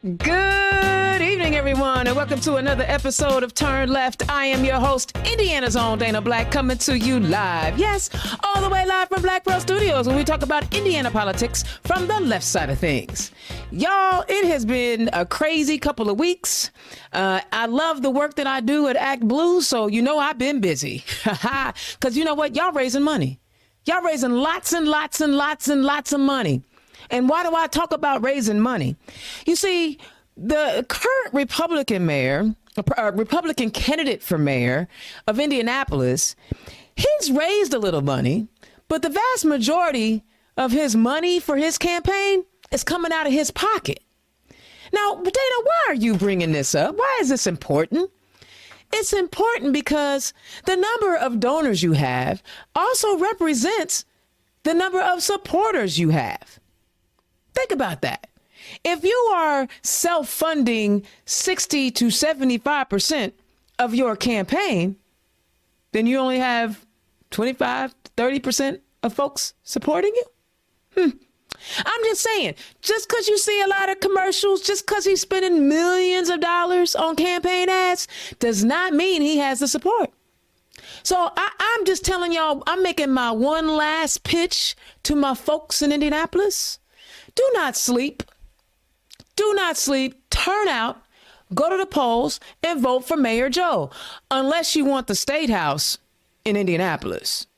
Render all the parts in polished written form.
Good evening, everyone, and welcome to another episode of Turn Left. I am your host, Indiana's own Dana Black, coming to you live. Yes, all the way live from Black Pearl Studios, when we talk about Indiana politics from the left side of things. Y'all, it has been a crazy couple of weeks. I love the work that I do at Act Blue, so you know I've been busy. Because you know what? Y'all raising money. Y'all raising lots and lots and lots and lots of money. And why do I talk about raising money? You see, the current Republican mayor, Republican candidate for mayor of Indianapolis, he's raised a little money, but the vast majority of his money for his campaign is coming out of his pocket. Now, Dana, why are you bringing this up? Why is this important? It's important because the number of donors you have also represents the number of supporters you have. Think about that. If you are self-funding 60 to 75% of your campaign, then you only have 25 to 30% of folks supporting you. I'm just saying, just because you see a lot of commercials, just because he's spending millions of dollars on campaign ads, does not mean he has the support. So I'm just telling y'all, I'm making my one last pitch to my folks in Indianapolis. Do not sleep. Do not sleep. Turn out, go to the polls, and vote for Mayor Joe. Unless you want the State House in Indianapolis.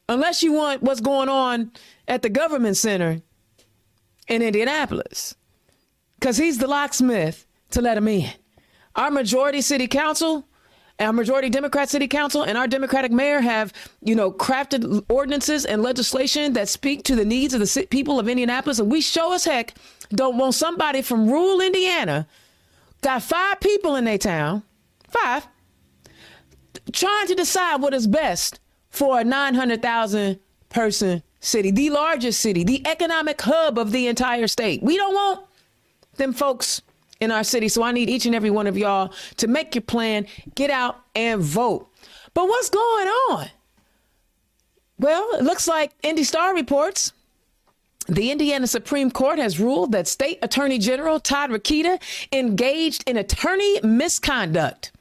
Unless you want what's going on at the government center in Indianapolis. Because he's the locksmith to let him in. Our majority city council, our majority Democrat city council, and our Democratic mayor have, crafted ordinances and legislation that speak to the needs of the people of Indianapolis. And we sure as heck don't want somebody from rural Indiana, got 5 people in their town, 5, trying to decide what is best for a 900,000 person city, the largest city, the economic hub of the entire state. We don't want them folks in our city. So I need each and every one of y'all to make your plan, get out and vote. But what's going on? Well, it looks like Indy Star reports the Indiana Supreme Court has ruled that State Attorney General Todd Rokita engaged in attorney misconduct.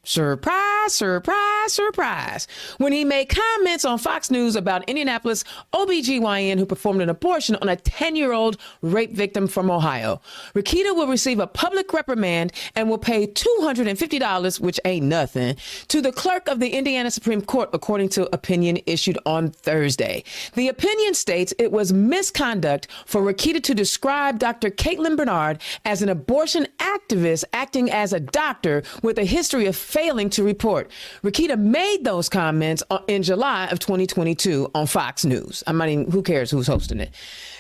Surprise, surprise, surprise. When he made comments on Fox News about Indianapolis OBGYN who performed an abortion on a 10-year-old rape victim from Ohio. Rokita will receive a public reprimand and will pay $250, which ain't nothing, to the clerk of the Indiana Supreme Court, according to opinion issued on Thursday. The opinion states it was misconduct for Rokita to describe Dr. Caitlin Bernard as an abortion activist acting as a doctor with a history of failing to report. Rokita made those comments in July of 2022 on Fox News. Who cares who's hosting it?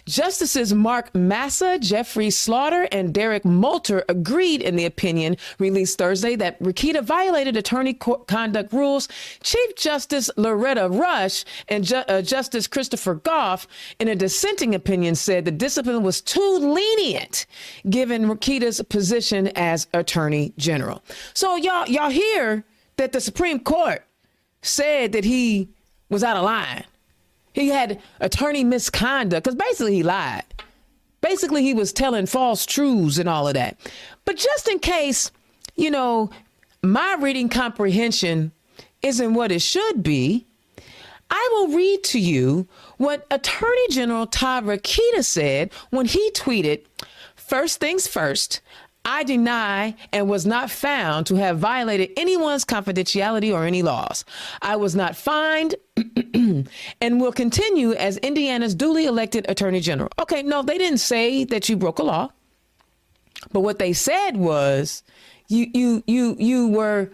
Justices Mark Massa, Jeffrey Slaughter, and Derek Moulter agreed in the opinion released Thursday that Rokita violated attorney conduct rules. Chief Justice Loretta Rush and Justice Christopher Goff, in a dissenting opinion, said the discipline was too lenient given Rokita's position as Attorney General. So y'all hear that the Supreme Court said that he was out of line. He had attorney misconduct because basically he lied. Basically, he was telling false truths and all of that. But just in case, my reading comprehension isn't what it should be, I will read to you what Attorney General Todd Rokita said when he tweeted, "First things first, I deny and was not found to have violated anyone's confidentiality or any laws. I was not fined and will continue as Indiana's duly elected Attorney General." Okay, no, they didn't say that you broke a law. But what they said was you were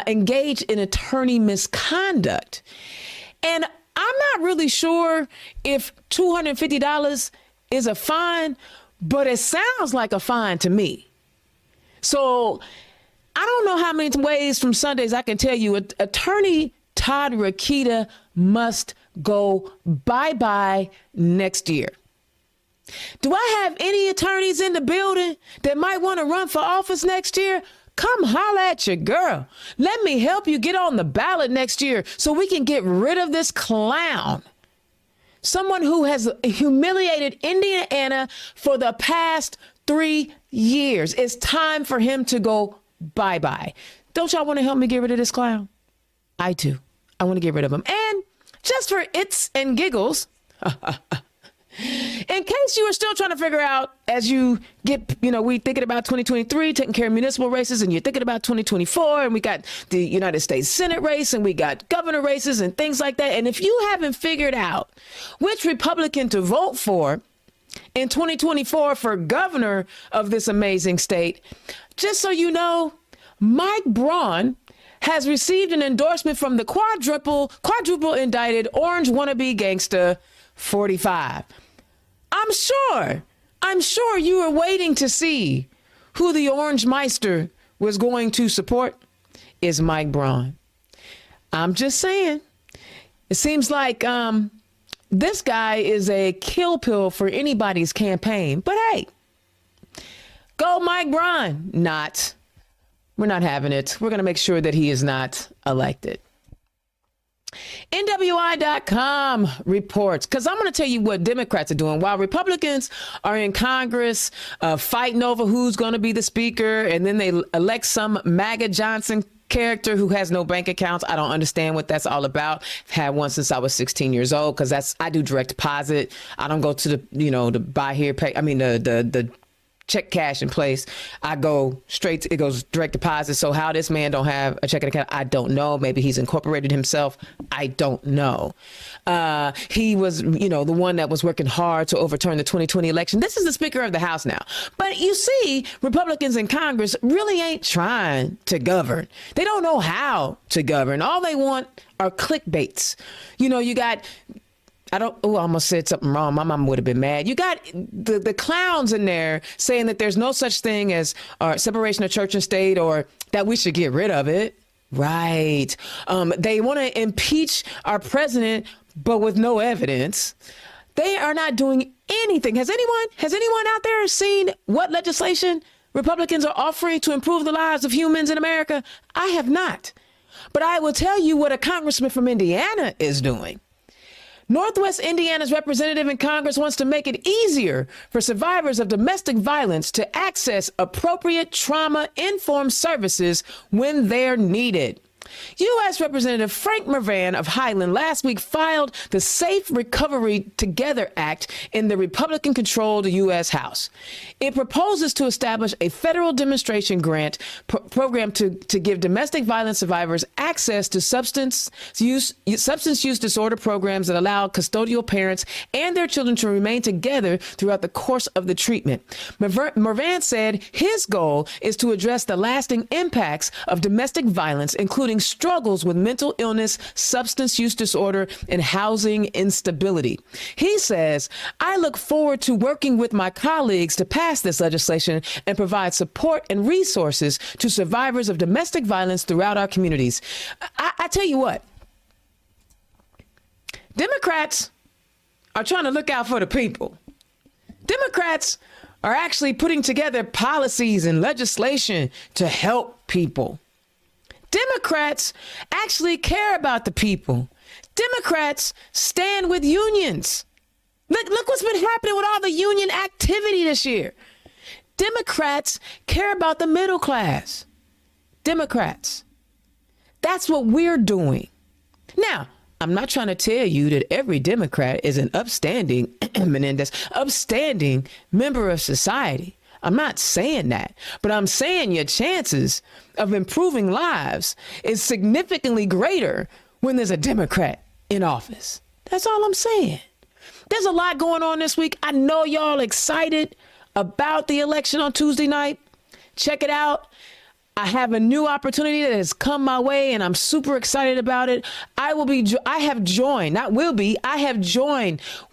engaged in attorney misconduct. And I'm not really sure if $250 is a fine, but it sounds like a fine to me. So I don't know how many ways from Sundays I can tell you Attorney Todd Rokita must go bye-bye next year. Do I have any attorneys in the building that might want to run for office next year? Come holla at your girl. Let me help you get on the ballot next year so we can get rid of this clown. Someone who has humiliated Indiana for the past 3 years. It's time for him to go bye-bye. Don't y'all want to help me get rid of this clown? I do. I want to get rid of him. And just for its and giggles, in case you were still trying to figure out as you get, we thinking about 2023, taking care of municipal races, and you're thinking about 2024, and we got the United States Senate race, and we got governor races and things like that. And if you haven't figured out which Republican to vote for in 2024 for governor of this amazing state, just so you know, Mike Braun has received an endorsement from the quadruple indicted orange wannabe gangster 45. I'm sure you were waiting to see who the Orange Meister was going to support is Mike Braun. I'm just saying, it seems like this guy is a kill pill for anybody's campaign. But hey, go Mike Braun. Not. We're not having it. We're going to make sure that he is not elected. INWi.com reports, because I'm going to tell you what Democrats are doing. While Republicans are in Congress fighting over who's going to be the speaker, and then they elect some MAGA Johnson character who has no bank accounts. I don't understand what that's all about. I've had one since I was 16 years old, because I do direct deposit. I don't go to the buy here, pay. The check cash in place. I go straight to, it goes direct deposit. So how this man don't have a checking account, I don't know. Maybe he's incorporated himself. I don't know. He was, the one that was working hard to overturn the 2020 election. This is the Speaker of the House now. But you see, Republicans in Congress really ain't trying to govern. They don't know how to govern. All they want are clickbaits. You got, I almost said something wrong. My mom would have been mad. You got the clowns in there saying that there's no such thing as separation of church and state, or that we should get rid of it. Right. They want to impeach our president, but with no evidence. They are not doing anything. Has anyone out there seen what legislation Republicans are offering to improve the lives of humans in America? I have not. But I will tell you what a congressman from Indiana is doing. Northwest Indiana's representative in Congress wants to make it easier for survivors of domestic violence to access appropriate trauma-informed services when they're needed. U.S. Representative Frank Mervan of Highland last week filed the Safe Recovery Together Act in the Republican-controlled U.S. House. It proposes to establish a federal demonstration grant program to give domestic violence survivors access to substance use disorder programs that allow custodial parents and their children to remain together throughout the course of the treatment. Mervan said his goal is to address the lasting impacts of domestic violence, including struggles with mental illness, substance use disorder, and housing instability. He says, I look forward to working with my colleagues to pass this legislation and provide support and resources to survivors of domestic violence throughout our communities. I tell you what, Democrats are trying to look out for the people. Democrats are actually putting together policies and legislation to help people. Democrats actually care about the people. Democrats stand with unions. Look what's been happening with all the union activity this year. Democrats care about the middle class. Democrats. That's what we're doing. Now, I'm not trying to tell you that every Democrat is an upstanding, upstanding member of society. I'm not saying that, but I'm saying your chances of improving lives is significantly greater when there's a Democrat in office. That's all I'm saying. There's a lot going on this week. I know y'all excited about the election on Tuesday night. Check it out. I have a new opportunity that has come my way, and I'm super excited about it. I have joined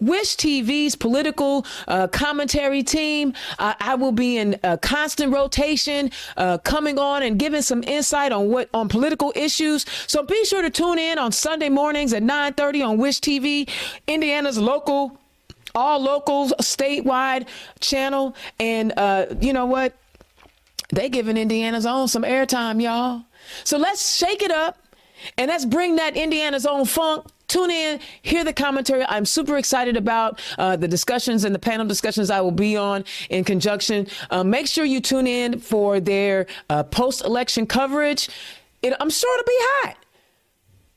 Wish TV's political commentary team. I will be in a constant rotation, coming on and giving some insight on political issues. So be sure to tune in on Sunday mornings at 9:30 on Wish TV, Indiana's all locals, statewide channel. And you know what? They giving Indiana's Own some airtime, y'all. So let's shake it up and let's bring that Indiana's Own funk Tune in, hear the commentary. I'm super excited about the discussions and the panel discussions I will be on in conjunction. Make sure you tune in for their post-election coverage. I'm sure it'll be hot.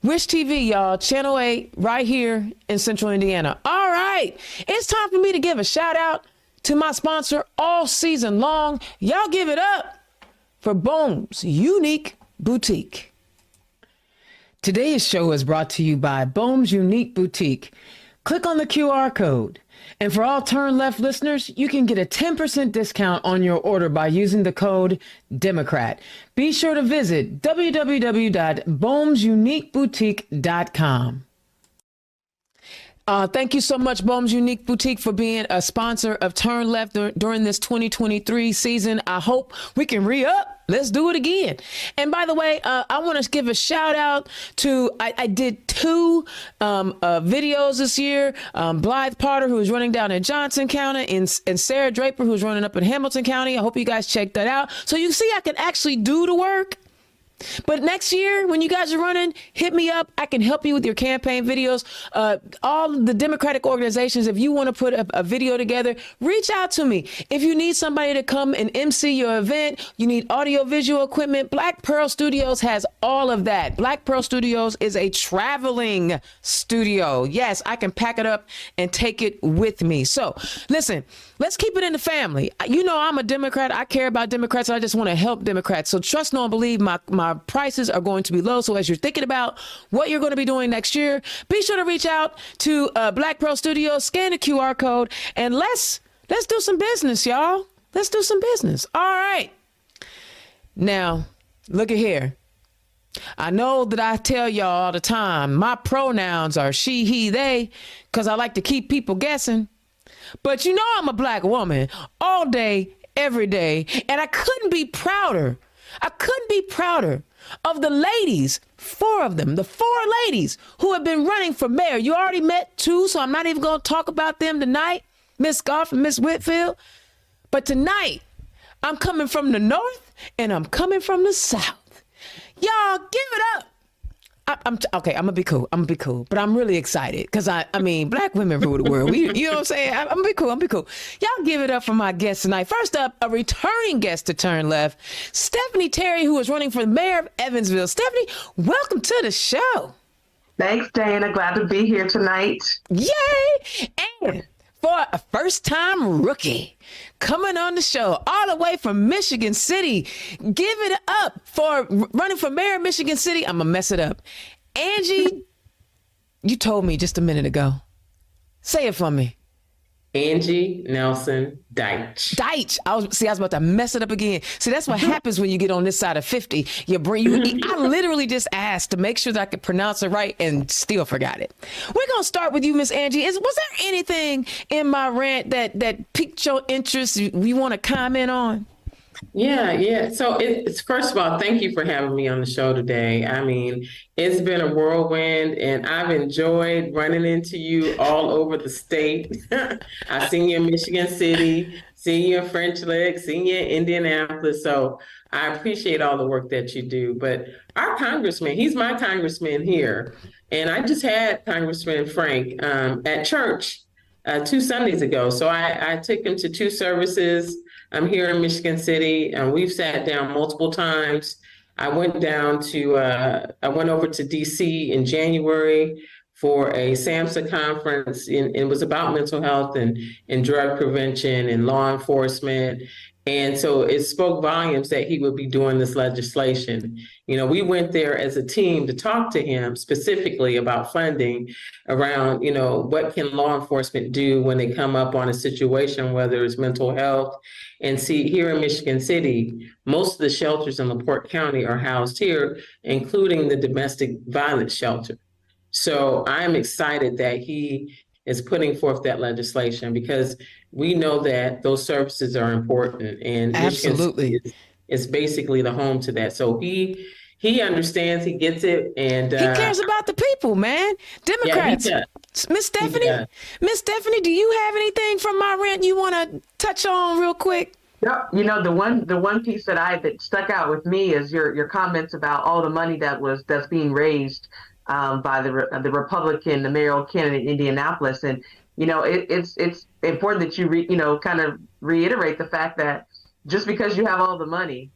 Wish TV, y'all, Channel 8, right here in Central Indiana. All right, it's time for me to give a shout out to my sponsor all season long. Y'all give it up for Bohm's Unique Boutique. Today's show is brought to you by Bohm's Unique Boutique. Click on the QR code. And for all Turn Left listeners, you can get a 10% discount on your order by using the code Democrat. Be sure to visit www.bohmsuniqueboutique.com. Thank you so much, Bohm's Unique Boutique, for being a sponsor of Turn Left during this 2023 season. I hope we can re-up. Let's do it again. And by the way, I want to give a shout out to, I did 2 videos this year. Blythe Potter, who's running down in Johnson County, and Sarah Draper, who's running up in Hamilton County. I hope you guys check that out. So you see, I can actually do the work. But next year, when you guys are running, hit me up. I can help you with your campaign videos. All the Democratic organizations, if you want to put a video together, reach out to me. If you need somebody to come and MC your event, you need audio visual equipment, Black Pearl Studios has all of that. Black Pearl Studios is a traveling studio. Yes, I can pack it up and take it with me. So listen, let's keep it in the family. You know, I'm a Democrat. I care about Democrats. I just want to help Democrats. So trust, know, and believe my prices are going to be low. So as you're thinking about what you're going to be doing next year, be sure to reach out to Black Pearl Studios, scan the QR code, and let's do some business, y'all. Let's do some business. All right. Now, look at here. I know that I tell y'all all the time, my pronouns are she, he, they, because I like to keep people guessing. But you know I'm a Black woman all day, every day, and I couldn't be prouder. I couldn't be prouder of the ladies, 4 of them, the 4 ladies who have been running for mayor. You already met 2, so I'm not even going to talk about them tonight, Miss Goff and Miss Whitfield. But tonight, I'm coming from the north and I'm coming from the south. Y'all give it up. Okay, I'm gonna be cool. But I'm really excited because I mean, Black women rule the world. You know what I'm saying? I'm gonna be cool. Y'all give it up for my guest tonight. First up, a returning guest to Turn Left, Stepnaie Terry, who is running for mayor of Evansville. Stepnaie, welcome to the show. Thanks, Dana. Glad to be here tonight. Yay! And for a first-time rookie coming on the show all the way from Michigan City. Give it up for running for mayor of Michigan City. I'm going to mess it up. Angie, you told me just a minute ago. Say it for me. Angie Nelson Deuitch. I was about to mess it up again. See, that's what happens when you get on this side of 50. I literally just asked to make sure that I could pronounce it right and still forgot it. We're going to start with you, Miss Angie. Was there anything in my rant that piqued your interest you want to comment on? Yeah. So it's first of all, thank you for having me on the show today. I mean, it's been a whirlwind and I've enjoyed running into you all over the state. I've seen you in Michigan City, seen you in French Lick, seen you in Indianapolis. So I appreciate all the work that you do. But our congressman, he's my congressman here. And I just had Congressman Frank at church 2 Sundays ago. So I took him to 2 services. I'm here in Michigan City, and we've sat down multiple times. I went over to DC in January for a SAMHSA conference. It was about mental health and drug prevention and law enforcement. And so it spoke volumes that he would be doing this legislation. You know, we went there as a team to talk to him specifically about funding around, you know, what can law enforcement do when they come up on a situation, whether it's mental health. And see, here in Michigan City, most of the shelters in LaPorte County are housed here, including the domestic violence shelter. So I'm excited that he is putting forth that legislation because we know that those services are important, and absolutely is basically the home to that. So he understands, he gets it, and he cares about the people, man. Democrats. Yeah, Miss Stepnaie, do you have anything from my rant you want to touch on real quick? You know, the one piece that stuck out with me is your comments about all the money that's being raised by the Republican, the mayoral candidate in Indianapolis. And, it's important that you kind of reiterate the fact that just because you have all the money,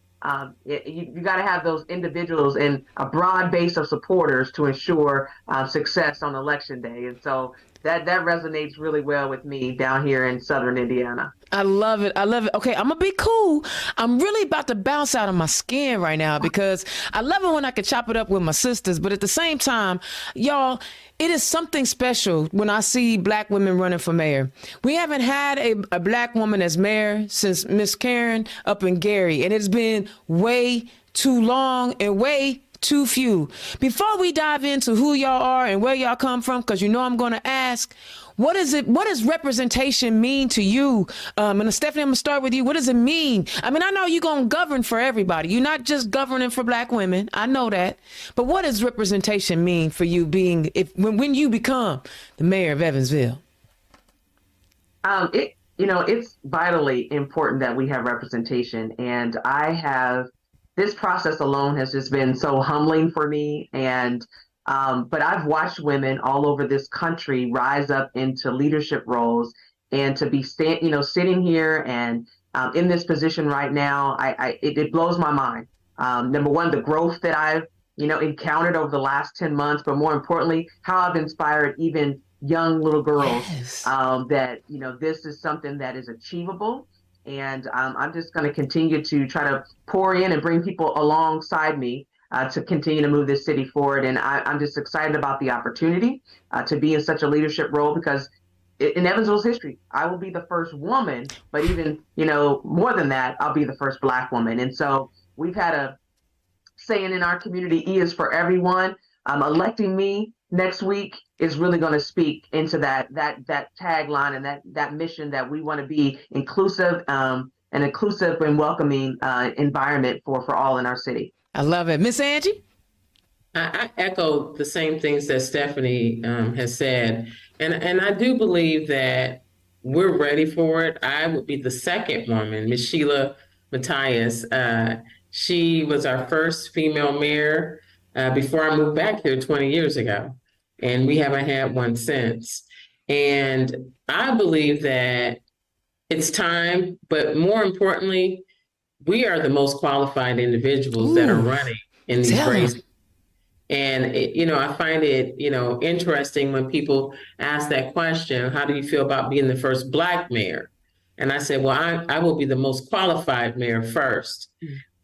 you got to have those individuals and a broad base of supporters to ensure success on election day. And so that resonates really well with me down here in Southern Indiana. I love it. I love it. Okay, I'm going to be cool. I'm really about to bounce out of my skin right now because I love it when I can chop it up with my sisters. But at the same time, y'all, it is something special when I see Black women running for mayor. We haven't had a Black woman as mayor since Miss Karen up in Gary, and it's been way too long and way too few. Before we dive into who y'all are and where y'all come from, because I'm going to ask, what does representation mean to you? And Stepnaie, I'm going to start with you. What does it mean? I mean, I know you're going to govern for everybody. You're not just governing for Black women. I know that. But what does representation mean for you when you become the mayor of Evansville? It's vitally important that we have representation. And this process alone has just been so humbling for me. But I've watched women all over this country rise up into leadership roles, and to be sitting here and in this position right now, it blows my mind. Number one, the growth that I've encountered over the last 10 months, but more importantly, how I've inspired even young little girls. Yes. That this is something that is achievable. And I'm just going to continue to try to pour in and bring people alongside me to continue to move this city forward. And I'm just excited about the opportunity to be in such a leadership role, because in Evansville's history, I will be the first woman, but even, more than that, I'll be the first Black woman. And so we've had a saying in our community, E is for everyone. Electing me next week is really going to speak into that tagline and that mission that we want to be inclusive, an inclusive and welcoming environment for all in our city. I love it. Miss Angie? I echo the same things that Stepnaie has said. And I do believe that we're ready for it. I would be the second woman, Miss Sheila Matthias. She was our first female mayor before I moved back here 20 years ago. And we haven't had one since. And I believe that it's time, but more importantly, we are the most qualified individuals that are running in these races. And, I find it, interesting when people ask that question, how do you feel about being the first Black mayor? And I said, well, I will be the most qualified mayor first.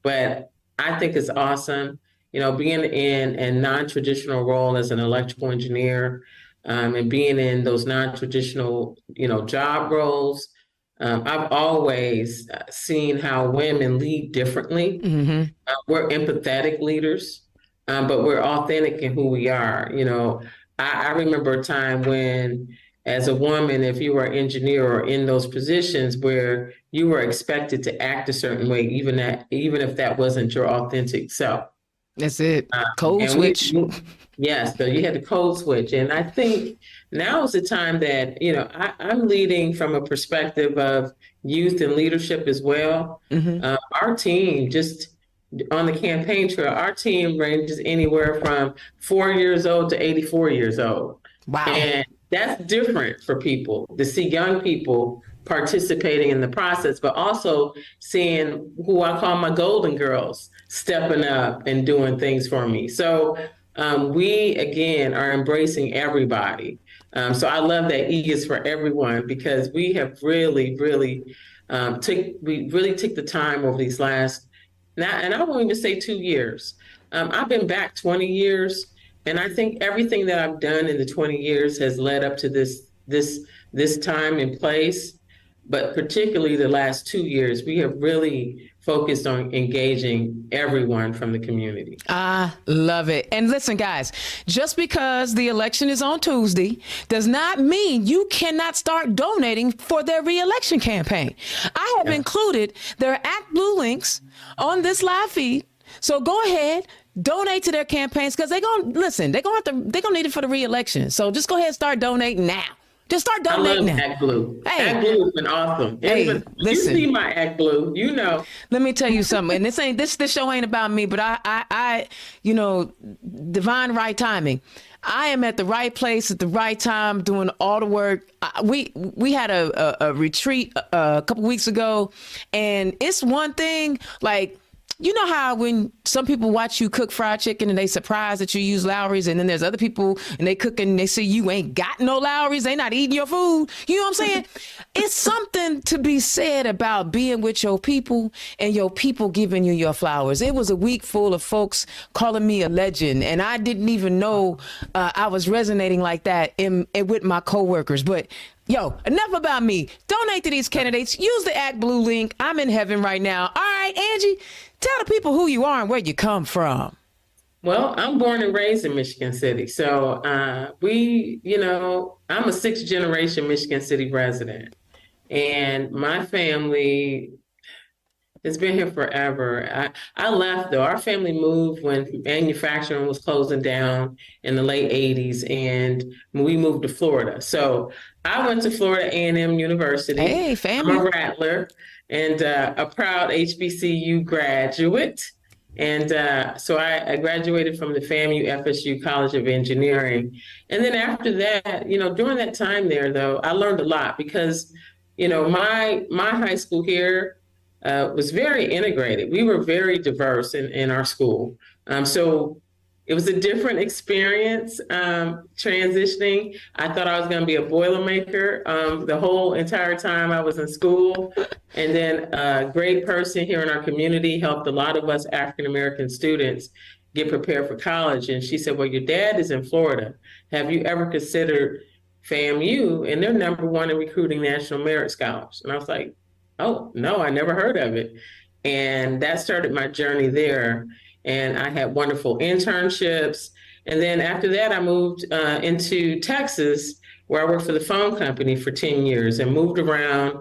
But I think it's awesome, being in a non-traditional role as an electrical engineer and being in those non-traditional, job roles. I've always seen how women lead differently. Mm-hmm. We're empathetic leaders, but we're authentic in who we are. I remember a time when, as a woman, if you were an engineer or in those positions where you were expected to act a certain way, even if that wasn't your authentic self. That's it. Code switch. Yes, so you had to code switch. And I think now is the time that, I'm leading from a perspective of youth and leadership as well. Mm-hmm. Our team, just on the campaign trail, our team ranges anywhere from 4 years old to 84 years old. Wow. And that's different for people to see young people participating in the process, but also seeing who I call my golden girls stepping up and doing things for me. So we, again, are embracing everybody. So I love that E is for everyone, because we have really took the time over these last, and I won't even say 2 years. I've been back 20 years, and I think everything that I've done in the 20 years has led up to this time and place. But particularly the last 2 years, we have really focused on engaging everyone from the community. I love it. And listen, guys, just because the election is on Tuesday does not mean you cannot start donating for their re-election campaign. I have included their ActBlue links on this live feed. So go ahead, donate to their campaigns, because they're gonna need it for the re-election. So just go ahead and start donating now. Just start I donating love that. Act Blue. Hey. Act Blue has been awesome. Hey, listen. You see my Act Blue, you know. Let me tell you something. And this show ain't about me, but I divine right timing. I am at the right place at the right time doing all the work. We had a retreat a couple weeks ago, and it's one thing, like, you know how when some people watch you cook fried chicken and they surprised that you use Lowry's, and then there's other people and they cook and they say you ain't got no Lowry's, they not eating your food. You know what I'm saying? It's something to be said about being with your people and your people giving you your flowers. It was a week full of folks calling me a legend, and I didn't even know I was resonating like that with my coworkers. But yo, enough about me. Donate to these candidates. Use the Act Blue link. I'm in heaven right now. All right, Angie, tell the people who you are and where you come from. Well, I'm born and raised in Michigan City. So I'm a sixth generation Michigan City resident. And my family has been here forever. I left, though. Our family moved when manufacturing was closing down in the late 80s, and we moved to Florida. So I went to Florida A&M University. Hey, family. I'm a Rattler and a proud HBCU graduate. And so I graduated from the FAMU FSU College of Engineering. And then after that, during that time there, though, I learned a lot because, my high school here was very integrated. We were very diverse in our school. So it was a different experience transitioning. I thought I was going to be a Boilermaker the whole entire time I was in school. And then a great person here in our community helped a lot of us African-American students get prepared for college. And she said, well, your dad is in Florida. Have you ever considered FAMU? And they're #1 in recruiting National Merit Scholars. And I was like, oh, no, I never heard of it. And that started my journey there. And I had wonderful internships. And then after that, I moved into Texas, where I worked for the phone company for 10 years and moved around,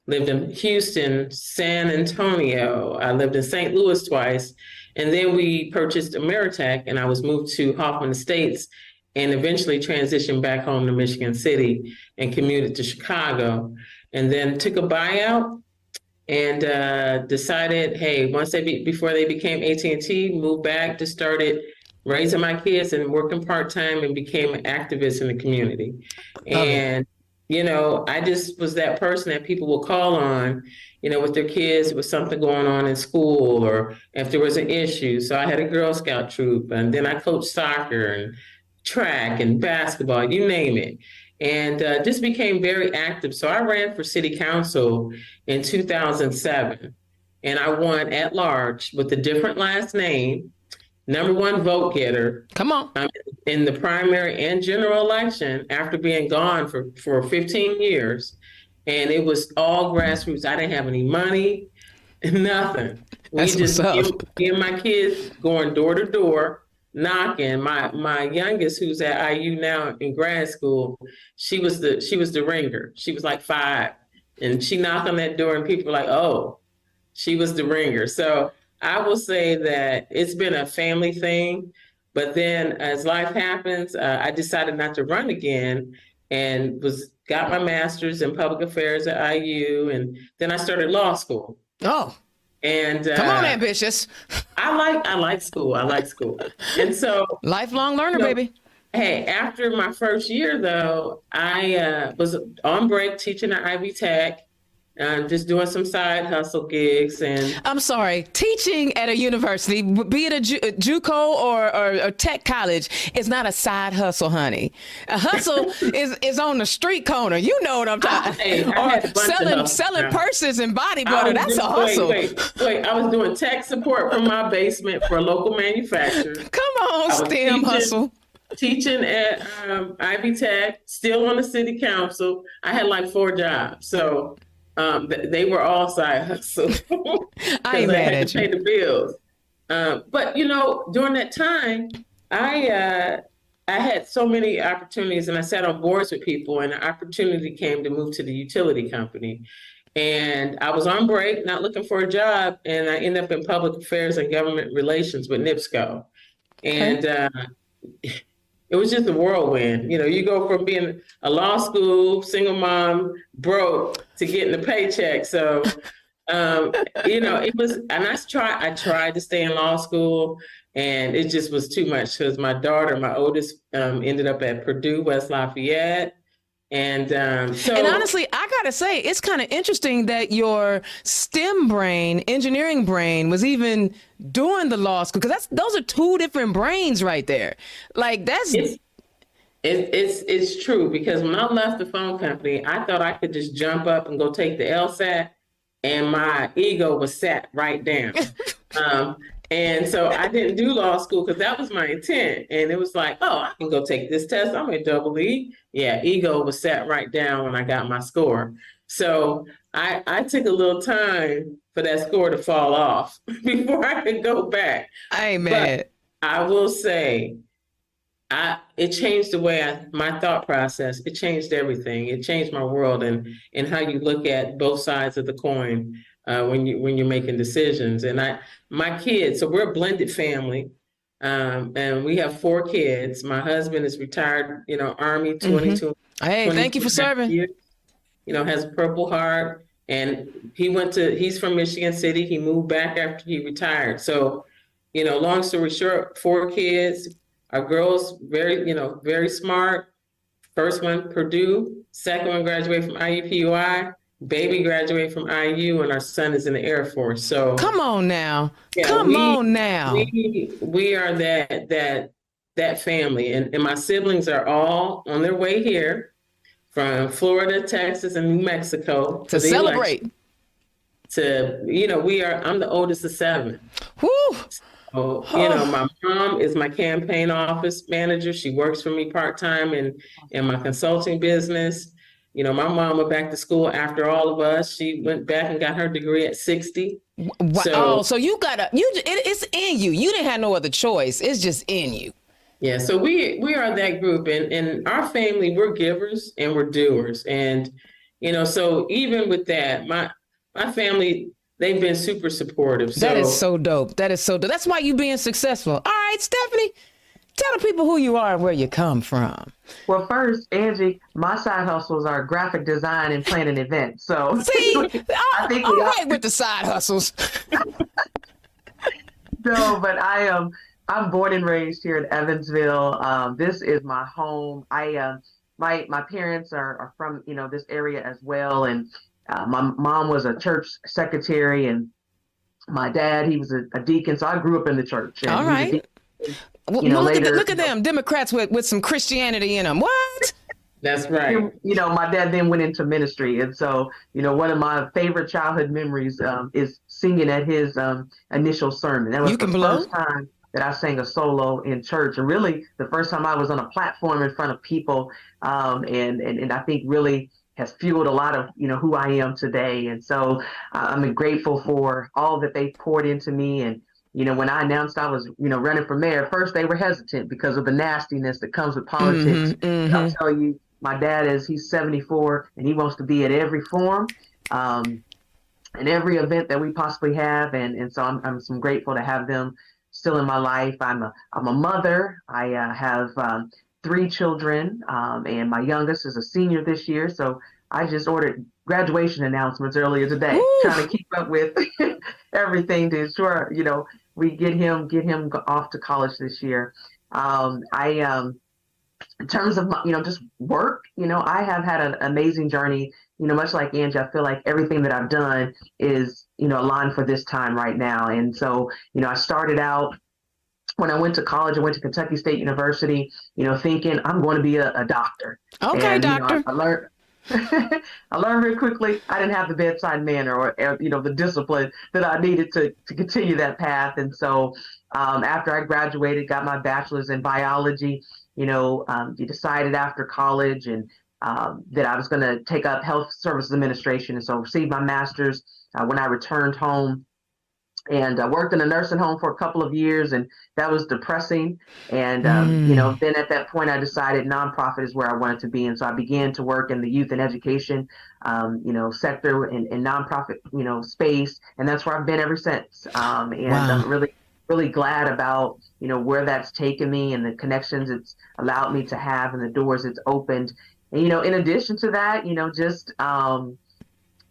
lived in Houston, San Antonio. I lived in St. Louis twice. And then we purchased Ameritech, and I was moved to Hoffman Estates and eventually transitioned back home to Michigan City and commuted to Chicago. And then took a buyout and decided, hey, before they became AT&T, moved back, just started raising my kids and working part-time and became an activist in the community. And, I just was that person that people will call on, with their kids, with something going on in school or if there was an issue. So I had a Girl Scout troop, and then I coached soccer and track and basketball, you name it. And just became very active. So I ran for city council in 2007, and I won at large with a different last name, #1 vote getter. Come on. In the primary and general election after being gone for 15 years. And it was all grassroots. I didn't have any money, nothing. That's me and my kids going door to door, knocking. My youngest, who's at IU now in grad school, she was the ringer. She was like 5, and she knocked on that door, and people were like, "Oh, she was the ringer." So I will say that it's been a family thing. But then, as life happens, I decided not to run again, and got my master's in public affairs at IU, and then I started law school. Oh. And come on, ambitious. I like school. I like school. And so lifelong learner, baby. Hey, after my first year though, I was on break teaching at Ivy Tech, just doing some side hustle gigs. And I'm sorry, teaching at a university, be it a JUCO or a tech college, is not a side hustle, honey. A hustle is on the street corner. You know what I'm talking about. Or selling purses and body butter. That's a hustle. Wait. I was doing tech support from my basement for a local manufacturer. Come on, STEM hustle. Teaching at Ivy Tech, still on the city council. I had like 4 jobs. So they were all side hustles. I ain't mad at you. Pay the bills. But during that time, I had so many opportunities, and I sat on boards with people, and an opportunity came to move to the utility company. And I was on break, not looking for a job, and I ended up in public affairs and government relations with NIPSCO. And it was just a whirlwind. You know, you go from being a law school, single mom, broke, to getting a paycheck. So, you know, it was, and I tried to stay in law school, and it just was too much because my daughter, my oldest, ended up at Purdue, West Lafayette. And and honestly, I gotta say, it's kind of interesting that your STEM brain, engineering brain, was even doing the law school, because those are two different brains right there. Like that's it's true, because when I left the phone company, I thought I could just jump up and go take the LSAT, and my ego was sat right down. And so I didn't do law school because that was my intent. And it was like, oh, I can go take this test. I'm a double E. Yeah, ego was sat right down when I got my score. So I took a little time for that score to fall off before I could go back. Amen. But I will say, it changed the way my thought process. It changed everything. It changed my world and how you look at both sides of the coin when you're making decisions. And my kids, so we're a blended family, and we have 4 kids. My husband is retired, you know, Army, 22. Mm-hmm. Hey, thank you for serving. Years, you know, has a Purple Heart, and he's from Michigan City. He moved back after he retired. So, you know, long story short, 4 kids. Our girls, very smart. First one, Purdue. Second one graduated from IUPUI. Baby graduated from INYou, and our son is in the Air Force. So come on now, yeah, come on now. We are that family, and my siblings are all on their way here from Florida, Texas, and New Mexico to celebrate. I'm the oldest of 7. Woo! So, my mom is my campaign office manager. She works for me part-time in my consulting business. You know, my mom went back to school after all of us. She went back and got her degree at 60. Wow. So you it's in you. You didn't have no other choice. It's just in you. Yeah. So we are that group, and our family, we're givers and we're doers. And, you know, so even with that, my family, they've been super supportive. That is so dope. That is so dope. That's why you being successful. All right, Stepnaie, tell the people who you are and where you come from. Well, first, Angie, my side hustles are graphic design and planning events. So see, I think all right with the side hustles. No, but I'm born and raised here in Evansville. This is my home. My parents are from this area as well, and my mom was a church secretary, and my dad, he was a deacon. So I grew up in the church. All right. Look at them Democrats with some Christianity in them. What? That's right. My dad then went into ministry. And so, one of my favorite childhood memories is singing at his initial sermon. That was the first time that I sang a solo in church. And really the first time I was on a platform in front of people. And I think really has fueled a lot of, who I am today. And so I'm grateful for all that they poured into me. And when I announced I was, running for mayor, at first they were hesitant because of the nastiness that comes with politics. Mm-hmm. I'll tell you, my dad he's 74 and he wants to be at every forum, and every event that we possibly have. And so I'm so grateful to have them still in my life. I'm a mother. I have 3 children, and my youngest is a senior this year. So I just ordered graduation announcements earlier today, trying to keep up with everything to ensure, we get him off to college this year. In terms of just work, I have had an amazing journey. Much like Angie, I feel like everything that I've done is aligned for this time right now. And so I started out when I went to college. I went to Kentucky State University, thinking I'm going to be a doctor. Okay, and, doctor. I learned very quickly I didn't have the bedside manner or the discipline that I needed to continue that path. And so after I graduated, got my bachelor's in biology, you decided after college and that I was going to take up health services administration. And so received my master's when I returned home. And I worked in a nursing home for a couple of years, and that was depressing. And, then at that point, I decided nonprofit is where I wanted to be. And so I began to work in the youth and education, sector and nonprofit, space. And that's where I've been ever since. I'm really really glad about, where that's taken me and the connections it's allowed me to have and the doors it's opened. And, in addition to that, just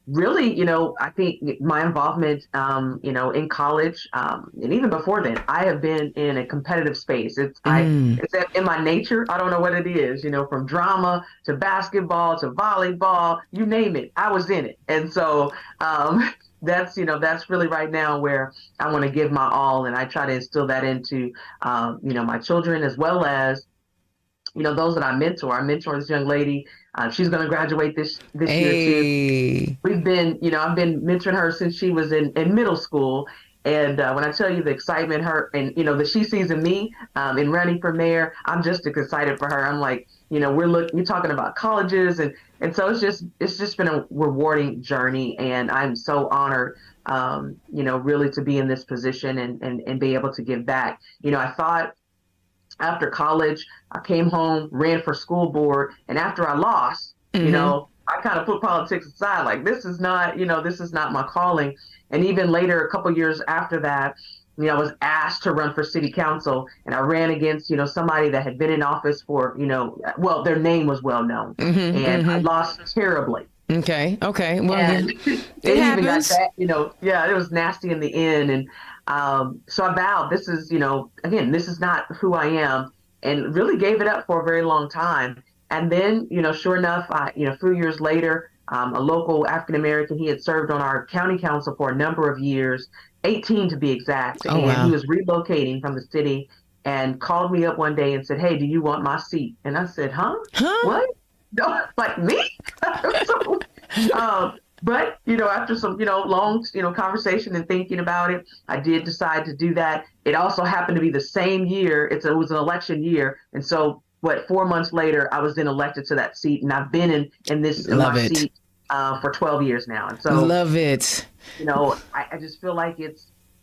really, I think my involvement, in college, and even before then, I have been in a competitive space. It's in my nature. I don't know what it is, from drama to basketball to volleyball, you name it, I was in it. And so, that's really right now where I want to give my all. And I try to instill that into, my children, as well as, those that I mentor. I mentor this young lady. She's going to graduate this year too. We've been, I've been mentoring her since she was in middle school. And when I tell you the excitement that she sees in me in running for mayor, I'm just excited for her. I'm like, you're talking about colleges, and so it's just been a rewarding journey, and I'm so honored, really to be in this position and be able to give back. I thought, after college, I came home, ran for school board, and after I lost, I kind of put politics aside. Like, this is not my calling. And even later, a couple years after that, I was asked to run for city council, and I ran against, somebody that had been in office for, their name was well known, and I lost terribly. Okay. Well, and it happens. Even got that, it was nasty in the end. And so I vowed, this is, again, this is not who I am, and really gave it up for a very long time. And then, sure enough, a few years later, a local African-American, he had served on our county council for a number of years, 18 to be exact. Oh, and wow. He was relocating from the city and called me up one day and said, "Hey, do you want my seat?" And I said, Huh? What? No, like me? But, after some, long, conversation and thinking about it, I did decide to do that. It also happened to be the same year. It was an election year. And so 4 months later, I was then elected to that seat, and I've been in my seat for 12 years now. And so love it. I just feel like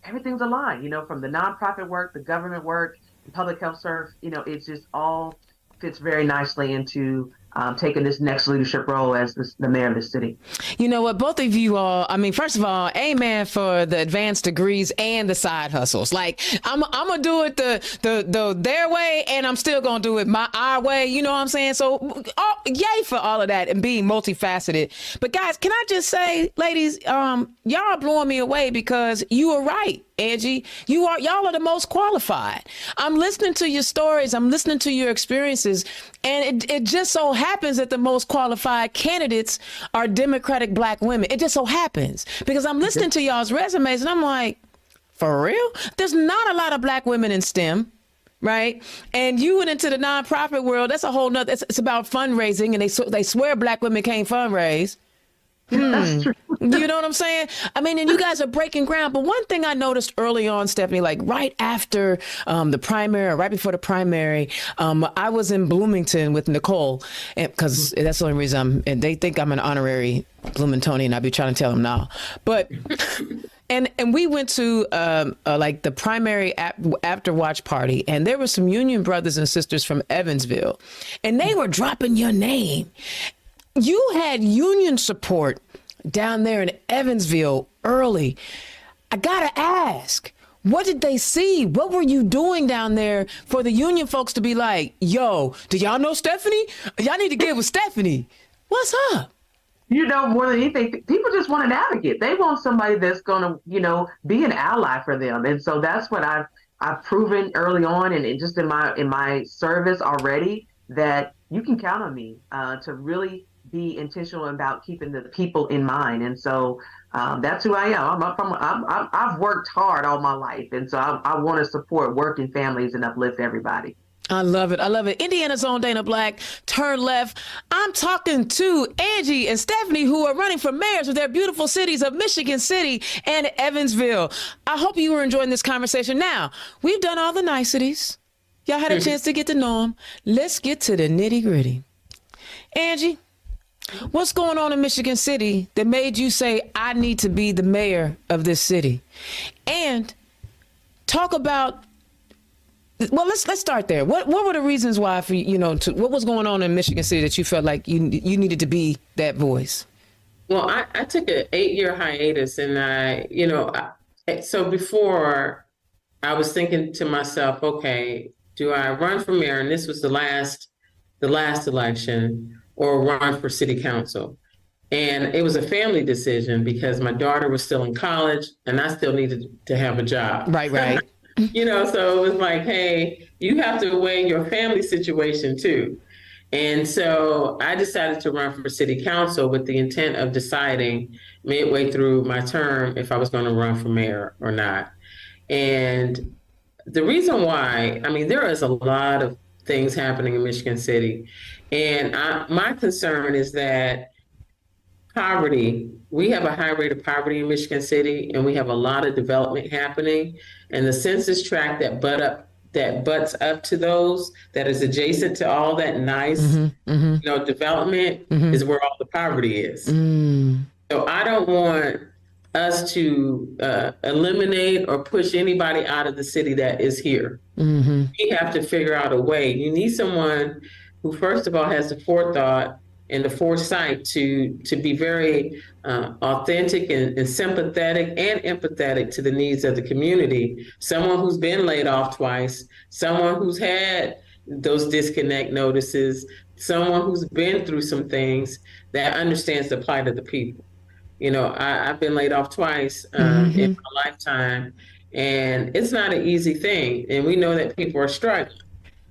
everything's aligned, from the nonprofit work, the government work, the public health service, it's just all fits very nicely into taking this next leadership role as the mayor of the city. You know what, both of you all, first of all, amen for the advanced degrees and the side hustles. Like, I'm gonna do it the their way, and I'm still gonna do it our way. You know what I'm saying? So, yay for all of that and being multifaceted. But guys, can I just say, ladies, y'all are blowing me away, because you are right. Angie, y'all are the most qualified. I'm listening to your stories. I'm listening to your experiences. And it just so happens that the most qualified candidates are Democratic Black women. It just so happens, because I'm listening to y'all's resumes and I'm like, for real? There's not a lot of Black women in STEM. Right. And you went into the nonprofit world. That's a whole nother. It's about fundraising. And they swear Black women can't fundraise. That's true. You know what I'm saying? And you guys are breaking ground. But one thing I noticed early on, Stepnaie, like right after the primary, or right before the primary, I was in Bloomington with Nicole, because that's the only reason and they think I'm an honorary Bloomingtonian. I'll be trying to tell them now. But and we went to like the primary after watch party, and there were some union brothers and sisters from Evansville, and they were dropping your name. You had union support down there in Evansville early. I gotta ask, what did they see? What were you doing down there for the union folks to be like, yo, do y'all know Stepnaie? Y'all need to get with Stepnaie. What's up? More than anything, people just want an advocate. They want somebody that's going to, be an ally for them. And so that's what I've proven early on, and just in my service already, that you can count on me to really be intentional about keeping the people in mind. And so that's who I am. I've worked hard all my life. And so I want to support working families and uplift everybody. I love it. I love it. Indiana's own Dana Black, turn left. I'm talking to Angie and Stepnaie, who are running for mayors of their beautiful cities of Michigan City and Evansville. I hope you were enjoying this conversation. Now, we've done all the niceties. Y'all had a chance to get to know them. Let's get to the nitty gritty. Angie, what's going on in Michigan City that made you say, I need to be the mayor of this city? And talk about, well, let's start there. What were the reasons why for, what was going on in Michigan City that you felt like you needed to be that voice? Well, I took an 8-year hiatus, and so before I was thinking to myself, okay, do I run for mayor? And this was the last election, or run for city council. And it was a family decision because my daughter was still in college and I still needed to have a job. Right. So it was like, hey, you have to weigh your family situation too. And so I decided to run for city council with the intent of deciding midway through my term if I was going to run for mayor or not. And the reason why, I mean, there is a lot of things happening in Michigan City. And my concern is that poverty, we have a high rate of poverty in Michigan City, and we have a lot of development happening. And the census tract that butts up to those, that is adjacent to all that nice, development, is where all the poverty is. So I don't want us to eliminate or push anybody out of the city that is here. We have to figure out a way. You need someone who, first of all, has the forethought and the foresight to be very authentic and sympathetic and empathetic to the needs of the community. Someone who's been laid off twice, someone who's had those disconnect notices, someone who's been through some things, that understands the plight of the people. I've been laid off twice in my lifetime, and it's not an easy thing. And we know that people are struggling.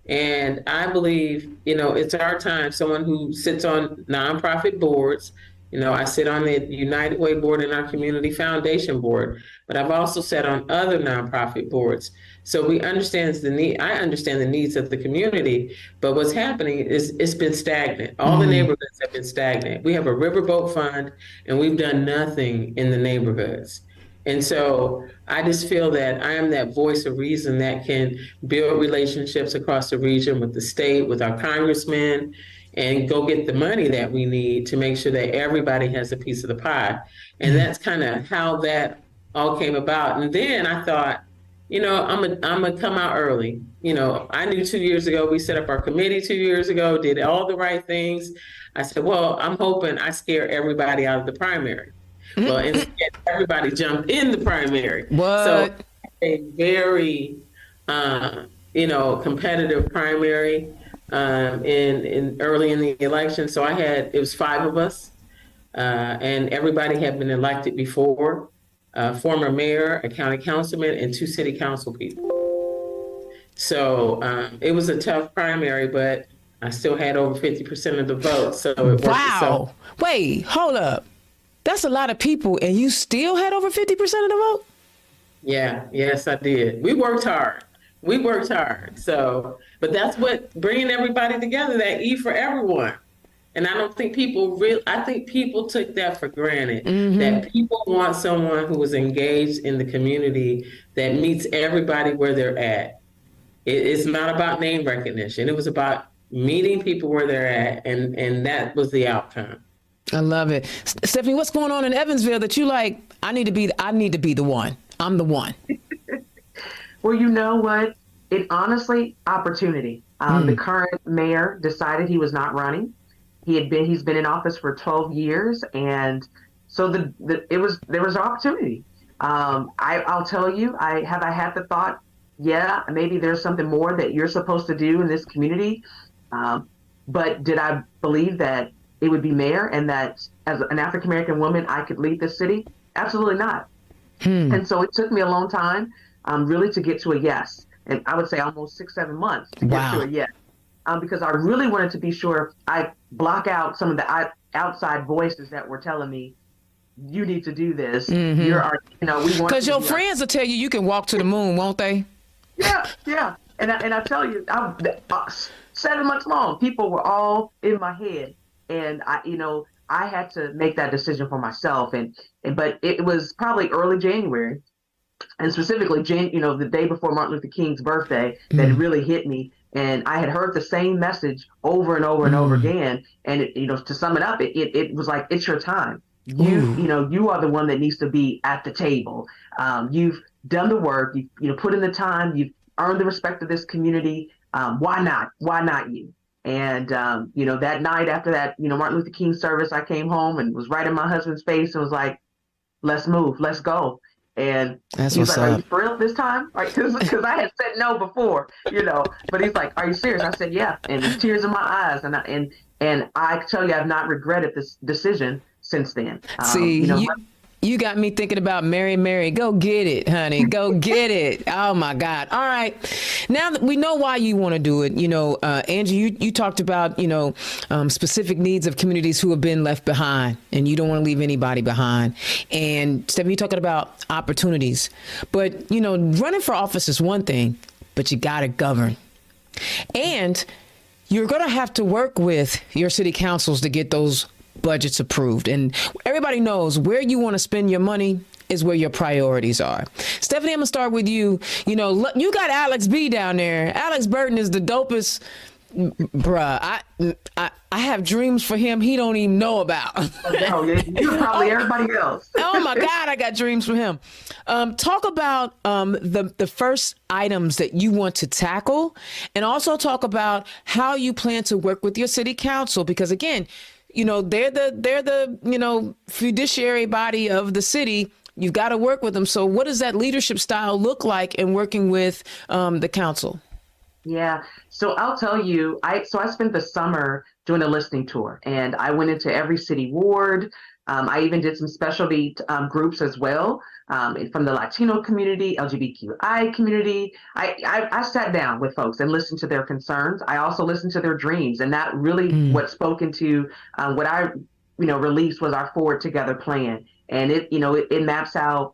And I believe, it's our time. Someone who sits on nonprofit boards, I sit on the INWe board and our community foundation board, but I've also sat on other nonprofit boards. So we understand the need. I understand the needs of the community, but what's happening is it's been stagnant. All the neighborhoods have been stagnant. We have a riverboat fund, and we've done nothing in the neighborhoods. And so I just feel that I am that voice of reason that can build relationships across the region with the state, with our congressmen, and go get the money that we need to make sure that everybody has a piece of the pie. And that's kind of how that all came about. And then I thought, I'm gonna come out early. I knew 2 years ago, we set up our committee 2 years ago, did all the right things. I said, well, I'm hoping I scare everybody out of the primary. Well, instead, everybody jumped in the primary. What? So a very, competitive primary in early in the election. So it was 5 of us, and everybody had been elected before. Former mayor, a county councilman, and 2 city council people. So it was a tough primary, but I still had over 50% of the vote. So it worked. Wow. Wait, hold up. That's a lot of people, and you still had over 50% of the vote? Yeah, yes, I did. We worked hard. So, but that's what, bringing everybody together, that E for everyone. And I don't think I think people took that for granted, that people want someone who is engaged in the community that meets everybody where they're at. It's not about name recognition. It was about meeting people where they're at, and that was the outcome. I love it. Stepnaie, what's going on in Evansville that you like, I need to be the one. I'm the one. Well, you know what? It honestly, opportunity. The current mayor decided he was not running. He's been in office for 12 years. And so there was opportunity. I'll tell you, I had the thought, yeah, maybe there's something more that you're supposed to do in this community. But did I believe that it would be mayor and that as an African-American woman, I could lead this city? Absolutely not. And so it took me a long time really to get to a yes. And I would say almost 6-7 months to get to a yes. Because I really wanted to be sure I block out some of the outside voices that were telling me, you need to do this. We want. Because your friends will tell you can walk to the moon, won't they? Yeah. And I tell you, 7 months long, people were all in my head. And I had to make that decision for myself. But it was probably early January, and specifically, the day before Martin Luther King's birthday, that it really hit me. And I had heard the same message over and over and over again. And to sum it up, it was like, it's your time. You are the one that needs to be at the table. You've done the work. You put in the time. You've earned the respect of this community. Why not? Why not you? And, that night after that, Martin Luther King service, I came home and was right in my husband's face and was like, let's move, let's go. And That's he's what's like, "Are up. you for real this time?" Like, because I had said no before, But he's like, "Are you serious?" I said, "Yeah," and there's tears in my eyes, and I tell you, I've not regretted this decision since then. See, you got me thinking about Mary, go get it, honey. Go get it. Oh, my God. All right. Now that we know why you want to do it, Angie, you talked about, specific needs of communities who have been left behind, and you don't want to leave anybody behind. And Steph, you're talking about opportunities. But, running for office is one thing, but you got to govern. And you're going to have to work with your city councils to get those budgets approved. And everybody knows where you want to spend your money is where your priorities are. Stepnaie, I'm going to start with you. You got Alex B down there. Alex Burton is the dopest. Bruh, I have dreams for him he don't even know about. No, you probably everybody else. Oh my God, I got dreams for him. Talk about the first items that you want to tackle, and also talk about how you plan to work with your city council, because again, they're the fiduciary body of the city. You've got to work with them. So what does that leadership style look like in working with the council? Yeah. So I'll tell you, I spent the summer doing a listening tour, and I went into every city ward. I even did some specialty groups as well, from the Latino community, LGBTQI community. I sat down with folks and listened to their concerns. I also listened to their dreams, and that really what spoke into what I released was our Forward Together plan, and it maps out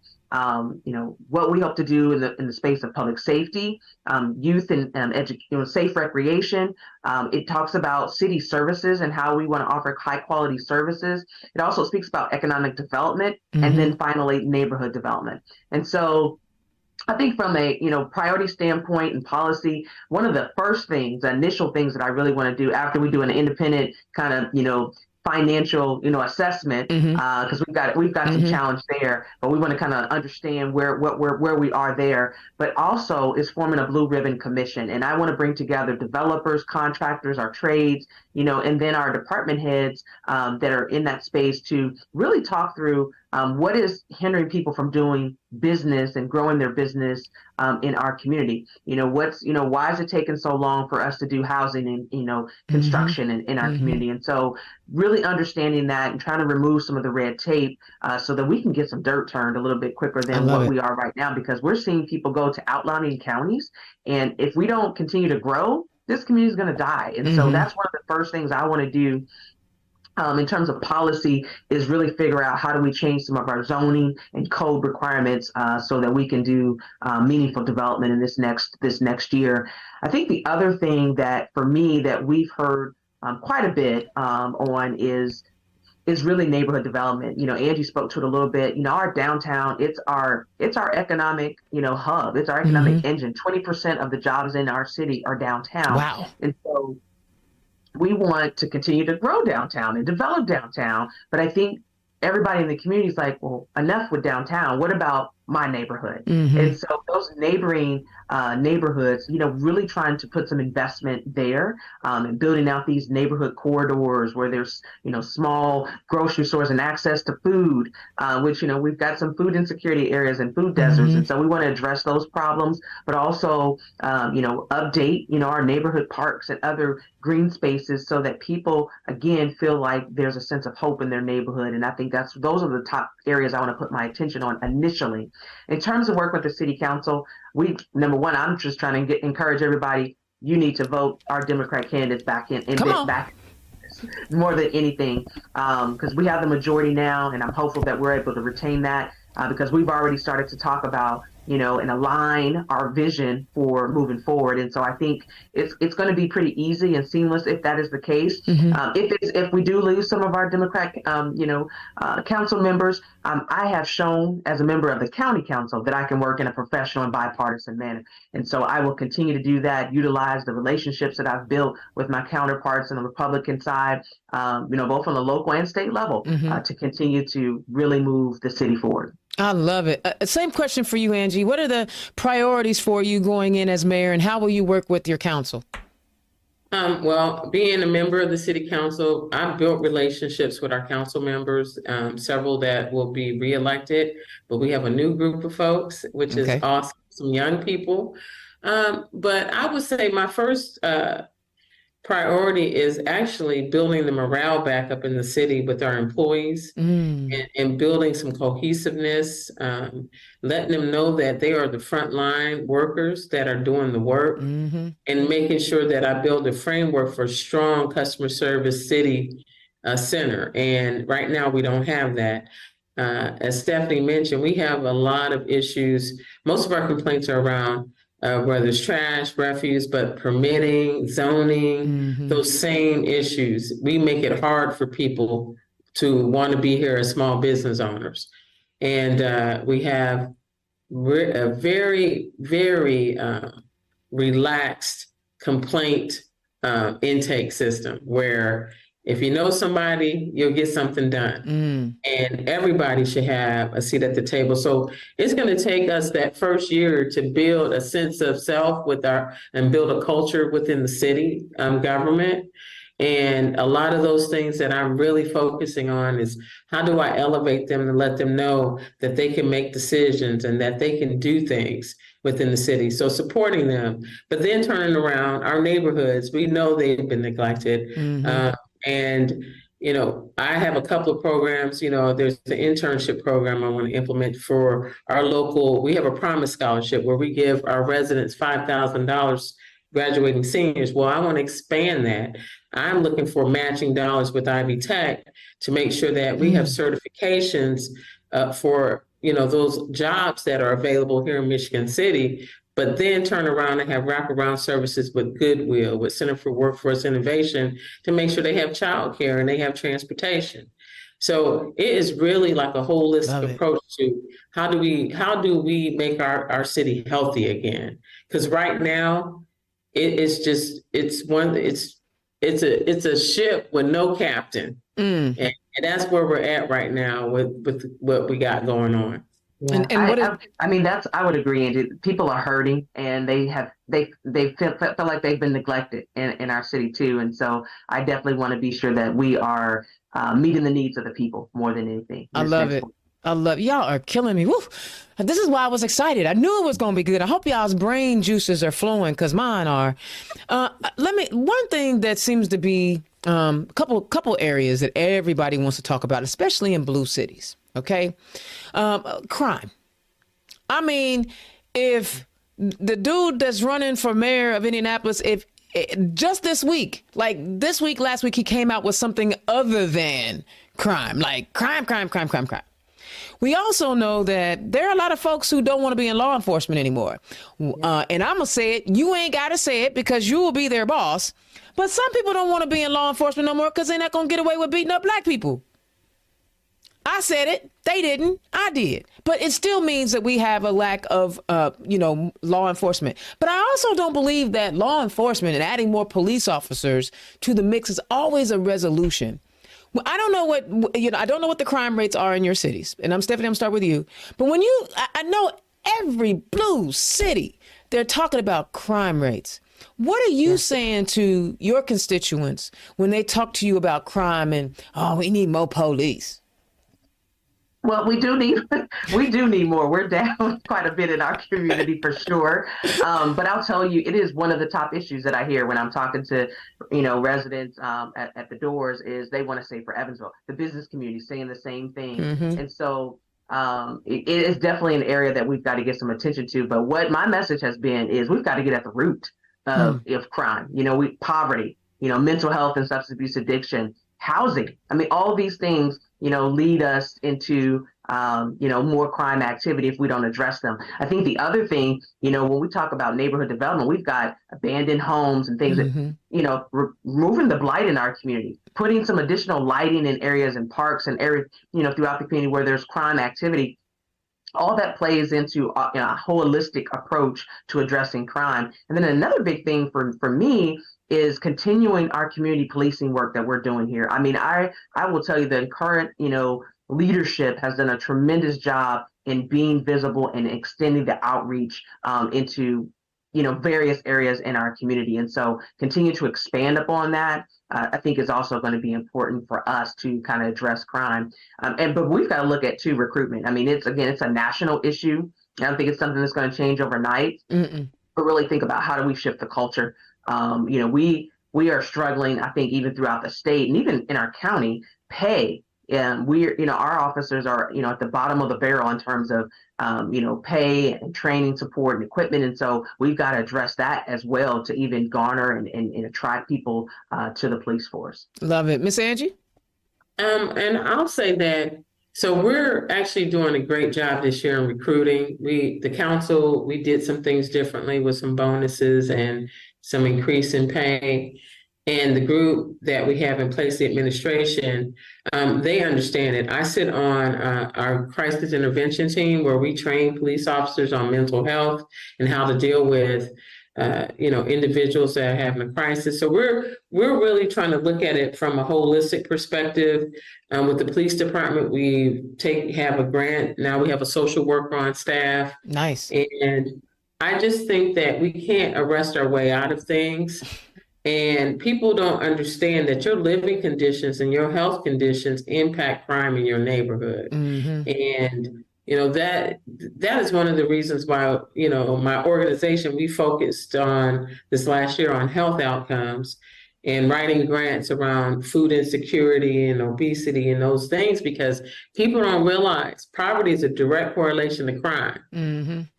what we hope to do in the space of public safety, youth and safe recreation. It talks about city services and how we want to offer high quality services. It also speaks about economic development, and then finally neighborhood development. And so I think from a priority standpoint and policy, one of the first things, the initial things that I really want to do after we do an independent kind of financial assessment, because we've got some challenge there, but we want to kind of understand where we are there, but also is forming a blue ribbon commission. And I want to bring together developers, contractors, our trades, and then our department heads that are in that space to really talk through what is hindering people from doing business and growing their business in our community. Why is it taking so long for us to do housing and construction in our community? And so really understanding that and trying to remove some of the red tape so that we can get some dirt turned a little bit quicker than what we are right now, because we're seeing people go to outlying counties, and if we don't continue to grow, this community is going to die. And so that's one of the first things I want to do in terms of policy, is really figure out how do we change some of our zoning and code requirements so that we can do meaningful development in this next year. I think the other thing that for me that we've heard quite a bit on is really neighborhood development. Angie spoke to it a little bit. Our downtown, it's our economic hub. It's our economic engine. 20% of the jobs in our city are downtown. Wow. And so we want to continue to grow downtown and develop downtown. But I think everybody in the community is like, well, enough with downtown. What about my neighborhood? And so those neighboring neighborhoods, really trying to put some investment there and building out these neighborhood corridors where there's, small grocery stores and access to food, which, we've got some food insecurity areas and food deserts. And so we want to address those problems, but also, update, our neighborhood parks and other green spaces so that people, again, feel like there's a sense of hope in their neighborhood. And I think those are the top areas I want to put my attention on initially. In terms of work with the city council, number one, I'm just trying to encourage everybody. You need to vote our Democrat candidates back more than anything, because we have the majority now, and I'm hopeful that we're able to retain that because we've already started to talk about and align our vision for moving forward. And so I think it's going to be pretty easy and seamless if that is the case. If we do lose some of our Democrat, council members, I have shown as a member of the county council that I can work in a professional and bipartisan manner. And so I will continue to do that, utilize the relationships that I've built with my counterparts on the Republican side, both on the local and state level, to continue to really move the city forward. I love it. Same question for you, Angie. What are the priorities for you going in as mayor, and how will you work with your council? Well, being a member of the city council, I've built relationships with our council members, several that will be reelected, but we have a new group of folks, which is Okay. awesome, some young people. But I would say my first priority is actually building the morale back up in the city with our employees and building some cohesiveness, letting them know that they are the frontline workers that are doing the work, and making sure that I build a framework for strong customer service city center. And right now we don't have that. As Stepnaie mentioned, we have a lot of issues. Most of our complaints are around whether it's trash, refuse, but permitting, zoning, those same issues. We make it hard for people to want to be here as small business owners. And we have a very, very relaxed complaint intake system where if you know somebody, you'll get something done. And everybody should have a seat at the table. So it's going to take us that first year to build a sense of self and build a culture within the city government. And a lot of those things that I'm really focusing on is how do I elevate them and let them know that they can make decisions and that they can do things within the city. So supporting them, but then turning around our neighborhoods, we know they've been neglected. And, I have a couple of programs, there's the internship program I want to implement for our local, we have a Promise Scholarship where we give our residents $5,000 graduating seniors. Well, I want to expand that. I'm looking for matching dollars with Ivy Tech to make sure that we have certifications for, those jobs that are available here in Michigan City, but then turn around and have wraparound services with Goodwill, with Center for Workforce Innovation to make sure they have childcare and they have transportation. So it is really like a holistic approach to how do we make our city healthy again? Because right now it's a ship with no captain, and that's where we're at right now with what we got going on. Yeah. I would agree, Angie. People are hurting, and they feel like they've been neglected in our city too. And so I definitely want to be sure that we are meeting the needs of the people more than anything. I love it. Y'all are killing me. Woo. This is why I was excited. I knew it was going to be good. I hope y'all's brain juices are flowing because mine are. One thing that seems to be a couple areas that everybody wants to talk about, especially in blue cities. Okay. Crime. I mean, if the dude that's running for mayor of Indianapolis, just this week, last week, he came out with something other than crime, like crime. We also know that there are a lot of folks who don't want to be in law enforcement anymore. And I'm going to say it. You ain't got to say it because you will be their boss. But some people don't want to be in law enforcement no more because they're not going to get away with beating up black people. I said it. They didn't. I did. But it still means that we have a lack of, law enforcement. But I also don't believe that law enforcement and adding more police officers to the mix is always a resolution. Well, I don't know what the crime rates are in your cities. And Stepnaie, I'm going to start with you. But I know every blue city, they're talking about crime rates. What are you saying to your constituents when they talk to you about crime and, we need more police? Well, we do need more. We're down quite a bit in our community for sure. But I'll tell you, it is one of the top issues that I hear when I'm talking to, residents at the doors is they want to say for Evansville, the business community saying the same thing. And so it is definitely an area that we've got to get some attention to. But what my message has been is we've got to get at the root of crime, poverty, mental health and substance abuse addiction, housing. I mean, all these things, lead us into, more crime activity if we don't address them. I think the other thing, when we talk about neighborhood development, we've got abandoned homes and things that, removing the blight in our community, putting some additional lighting in areas and parks and areas, throughout the community where there's crime activity. All that plays into a holistic approach to addressing crime. And then another big thing for me is continuing our community policing work that we're doing here. I mean, I will tell you the current, leadership has done a tremendous job in being visible and extending the outreach into various areas in our community. And so continue to expand upon that, I think is also going to be important for us to kind of address crime. But we've got to look at too recruitment. I mean, it's a national issue. I don't think it's something that's going to change overnight, but really think about how do we shift the culture. We are struggling, I think, even throughout the state and even in our county, pay. And our officers are, at the bottom of the barrel in terms of, pay and training support and equipment. And so we've got to address that as well to even garner and attract people to the police force. Love it. Miss Angie? And I'll say that, so we're actually doing a great job this year in recruiting. The council, we did some things differently with some bonuses and some increase in pay. And the group that we have in place, the administration, they understand it. I sit on our crisis intervention team where we train police officers on mental health and how to deal with, individuals that are having a crisis. So we're really trying to look at it from a holistic perspective. With the police department, we have a grant. Now we have a social worker on staff. Nice. And I just think that we can't arrest our way out of things. And people don't understand that your living conditions and your health conditions impact crime in your neighborhood. And, that is one of the reasons why, my organization, we focused on this last year on health outcomes and writing grants around food insecurity and obesity and those things, because people don't realize poverty is a direct correlation to crime.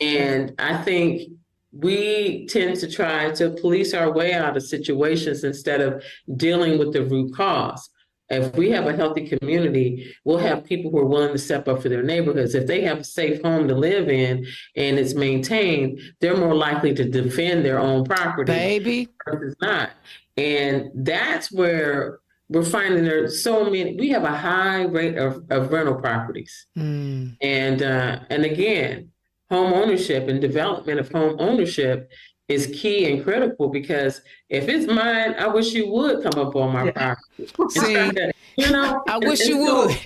And I think we tend to try to police our way out of situations instead of dealing with the root cause. If we have a healthy community, we'll have people who are willing to step up for their neighborhoods. If they have a safe home to live in and it's maintained, they're more likely to defend their own property. Baby. Versus not. And that's where we're finding there's so many, we have a high rate of rental properties. And again, home ownership and development of home ownership is key and critical, because if it's mine, I wish you would come up on my property. See, I wish you would.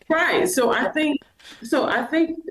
Right. So I think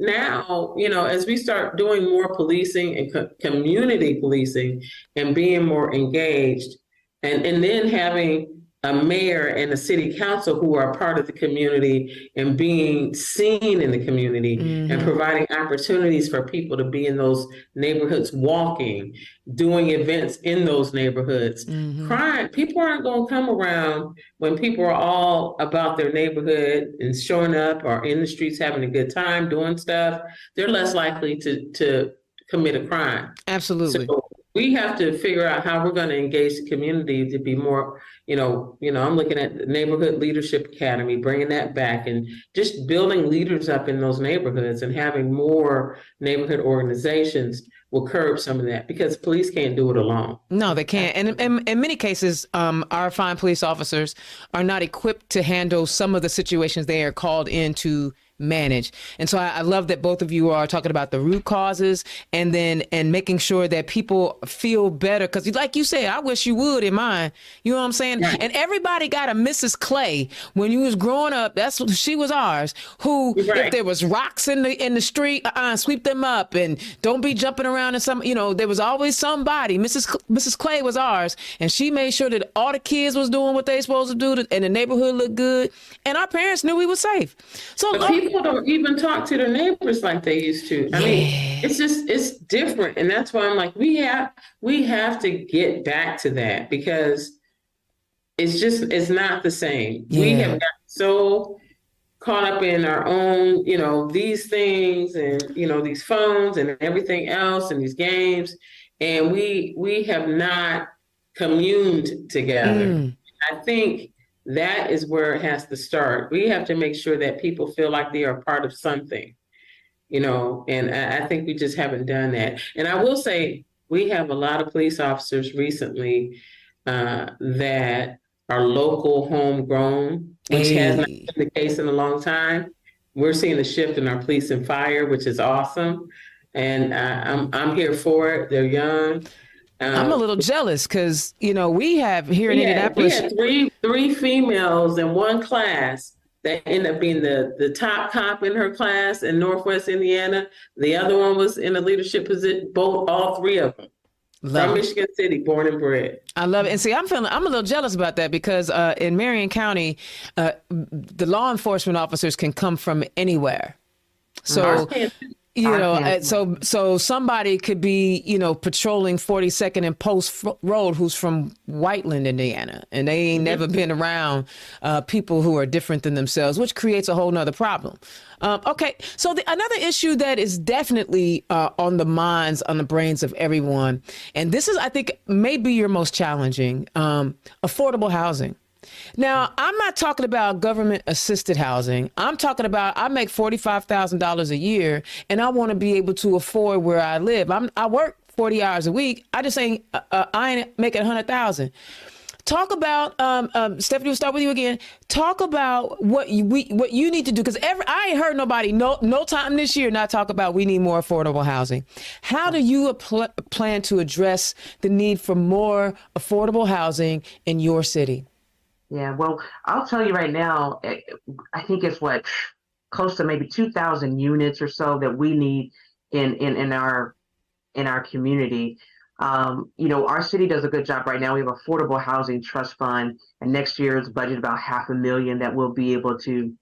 now, as we start doing more policing and community policing and being more engaged, and then having a mayor and a city council who are part of the community and being seen in the community and providing opportunities for people to be in those neighborhoods, walking, doing events in those neighborhoods. Crime, people aren't going to come around when people are all about their neighborhood and showing up or in the streets having a good time doing stuff. They're less likely to commit a crime. Absolutely. So we have to figure out how we're going to engage the community to be more, I'm looking at the Neighborhood Leadership Academy, bringing that back and just building leaders up in those neighborhoods, and having more neighborhood organizations will curb some of that, because police can't do it alone. No, they can't. And in many cases, our fine police officers are not equipped to handle some of the situations they are called in to manage. And so I love that both of you are talking about the root causes and making sure that people feel better. Because like you said, I wish you would in mine. You know what I'm saying? Right. And everybody got a Mrs. Clay when you was growing up. She was ours. Who, if there was rocks in the street, sweep them up and don't be jumping around in some. There was always somebody. Mrs. Clay was ours, and she made sure that all the kids was doing what they supposed to do, and the neighborhood looked good, and our parents knew we were safe. So people don't even talk to their neighbors like they used to. I mean, it's different. And that's why I'm like, we have to get back to that, because it's not the same. We have gotten so caught up in our own, these things and, these phones and everything else and these games. And we have not communed together. I think that is where it has to start. We have to make sure that people feel like they are part of something, and I think we just haven't done that. And I will say, we have a lot of police officers recently that are local, homegrown, which has not been the case in a long time. We're seeing a shift in our police and fire, which is awesome. And I'm here for it. They're young. I'm a little jealous because, we have here in Indianapolis. We had three females in one class that ended up being the top cop in her class in Northwest Indiana. The other one was in a leadership position, all three of them. From Michigan City, born and bred. I love it. And see, I'm a little jealous about that because in Marion County, the law enforcement officers can come from anywhere. So, so somebody could be, patrolling 42nd and Post Road who's from Whiteland, Indiana, and they ain't never been around people who are different than themselves, which creates a whole nother problem. Okay, so another issue that is definitely on the minds, on the brains of everyone, and this is, I think, maybe your most challenging, affordable housing. Now, I'm not talking about government assisted housing. I'm talking about I make $45,000 a year and I want to be able to afford where I live. I work 40 hours a week. I just ain't making 100,000. Talk about, Stepnaie, we'll start with you again. Talk about what you need to do, because I ain't heard nobody no time this year not talk about we need more affordable housing. How do you plan to address the need for more affordable housing in your city? Yeah, well, I'll tell you right now, I think it's close to maybe 2,000 units or so that we need in our community. Our city does a good job right now. We have Affordable Housing Trust Fund, and next year is budgeted about $500,000 that we'll be able to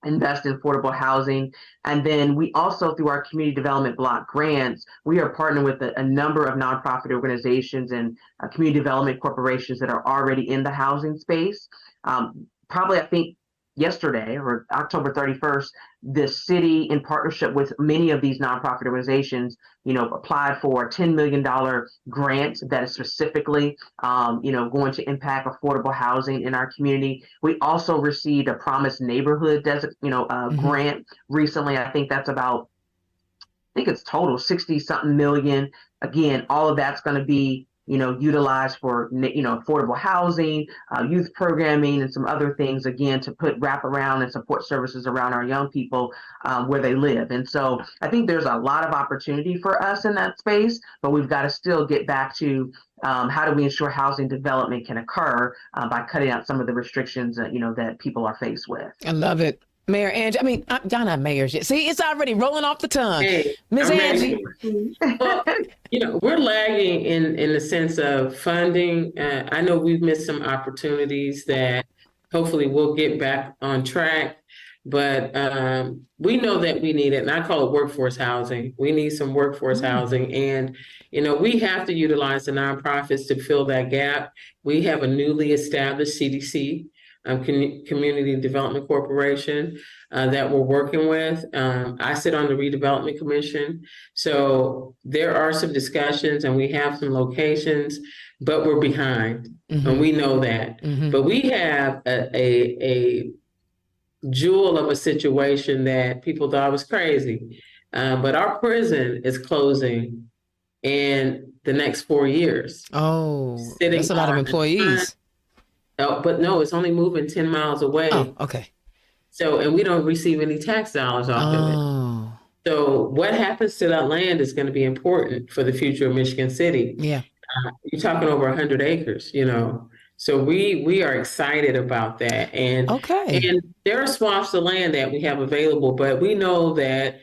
invest in affordable housing. And then we also, through our community development block grants, we are partnering with a number of nonprofit organizations and community development corporations that are already in the housing space. I think yesterday or October 31st, the city, in partnership with many of these nonprofit organizations, applied for a $10 million grant that is specifically, going to impact affordable housing in our community. We also received a Promised Neighborhood grant recently. I think that's about, it's total 60 something million. Again, all of that's going to be utilized for, affordable housing, youth programming, and some other things, again, to put wraparound and support services around our young people where they live. And so I think there's a lot of opportunity for us in that space, but we've got to still get back to how do we ensure housing development can occur by cutting out some of the restrictions that people are faced with. I love it. Mayor Angie, y'all not mayors yet. See, it's already rolling off the tongue. Hey, Ms. Angie. Well, we're lagging in the sense of funding. I know we've missed some opportunities that hopefully we'll get back on track, but we know that we need it, and I call it workforce housing. We need some workforce housing, and we have to utilize the nonprofits to fill that gap. We have a newly established CDC, Community Development Corporation, that we're working with. I sit on the Redevelopment Commission. So there are some discussions and we have some locations, but we're behind. And we know that. But we have a jewel of a situation that people thought was crazy. But our prison is closing in the next 4 years. Oh, that's a lot of employees. Oh, but no, it's only moving 10 miles away. Oh, okay. So, and we don't receive any tax dollars off of it. So what happens to that land is going to be important for the future of Michigan City. Yeah. You're talking over 100 acres, So we are excited about that. And, and there are swaths of land that we have available, but we know that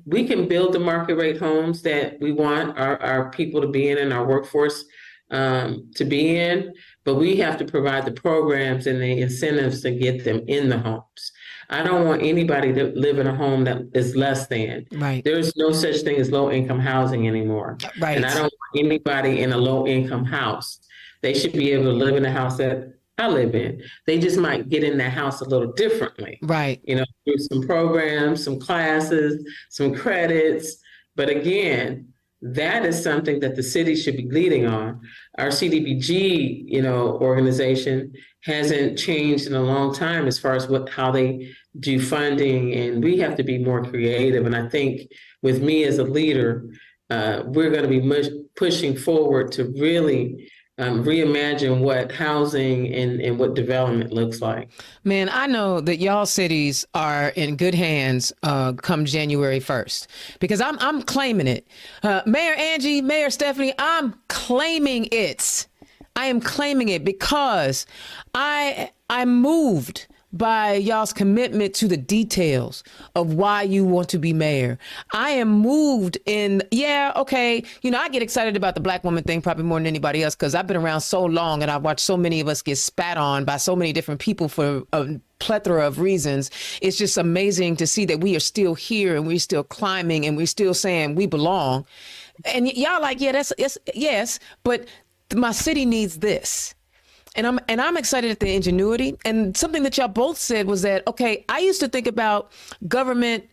we can build the market rate homes that we want our people to be in and our workforce to be in, but we have to provide the programs and the incentives to get them in the homes. I don't want anybody to live in a home that is less than. Right. There's no such thing as low income housing anymore. Right. And I don't want anybody in a low income house. They should be able to live in the house that I live in. They just might get in that house a little differently. Right. Through some programs, some classes, some credits. But again, that is something that the city should be leading on. Our CDBG, organization hasn't changed in a long time as far as how they do funding, and we have to be more creative. And I think with me as a leader, we're going to be pushing forward to really reimagine what housing and what development looks like. Man, I know that y'all cities are in good hands come January 1st, because I'm claiming it. Mayor Angie, Mayor Stepnaie, I'm claiming it. I am claiming it because I moved by y'all's commitment to the details of why you want to be mayor. I am moved in, I get excited about the black woman thing probably more than anybody else because I've been around so long and I've watched so many of us get spat on by so many different people for a plethora of reasons. It's just amazing to see that we are still here and we're still climbing and we're still saying we belong. And y'all like, yes, but my city needs this. And I'm excited at the ingenuity. And something that y'all both said was that, okay, I used to think about government,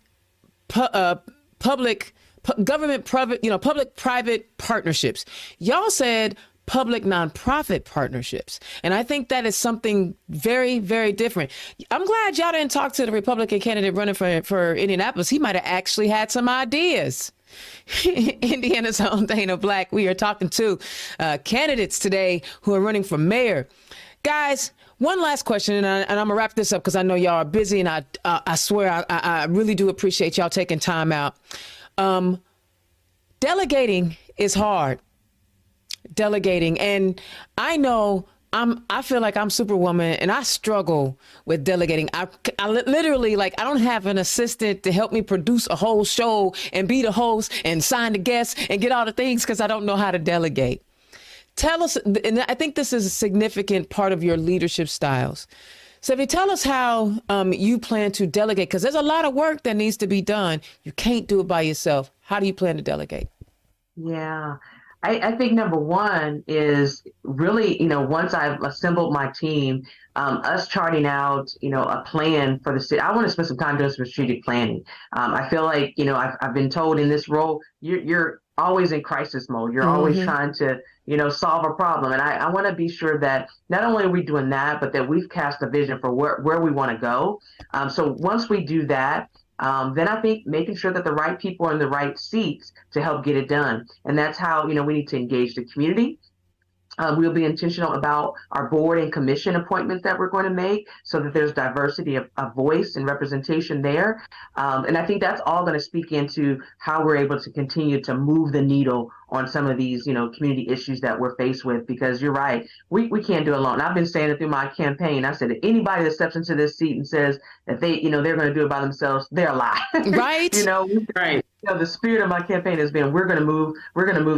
public-private partnerships. Y'all said public nonprofit partnerships. And I think that is something very, very different. I'm glad y'all didn't talk to the Republican candidate running for Indianapolis. He might have actually had some ideas. Indiana's own Dana Black. We are talking to candidates today who are running for mayor. Guys, one last question, and I'm going to wrap this up because I know y'all are busy, and I swear I really do appreciate y'all taking time out. Delegating is hard. Delegating. And I know I feel like I'm Superwoman and I struggle with delegating. I literally, I don't have an assistant to help me produce a whole show and be the host and sign the guests and get all the things because I don't know how to delegate. Tell us, and I think this is a significant part of your leadership styles. So if you tell us how you plan to delegate, because there's a lot of work that needs to be done. You can't do it by yourself. How do you plan to delegate? Yeah. I think number one is really, once I've assembled my team, us charting out, a plan for the city. I want to spend some time doing some strategic planning. I feel like, I've been told in this role, you're always in crisis mode. You're always trying to, solve a problem. And I want to be sure that not only are we doing that, but that we've cast a vision for where we want to go. So once we do that, then I think making sure that the right people are in the right seats to help get it done. And that's how, we need to engage the community. We'll be intentional about our board and commission appointments that we're going to make so that there's diversity of voice and representation there. And I think that's all going to speak into how we're able to continue to move the needle on some of these, community issues that we're faced with, because you're right, we can't do it alone. I've been saying it through my campaign. I said, anybody that steps into this seat and says that they're going to do it by themselves, they're lying. Right. Right. The spirit of my campaign has been, we're going to move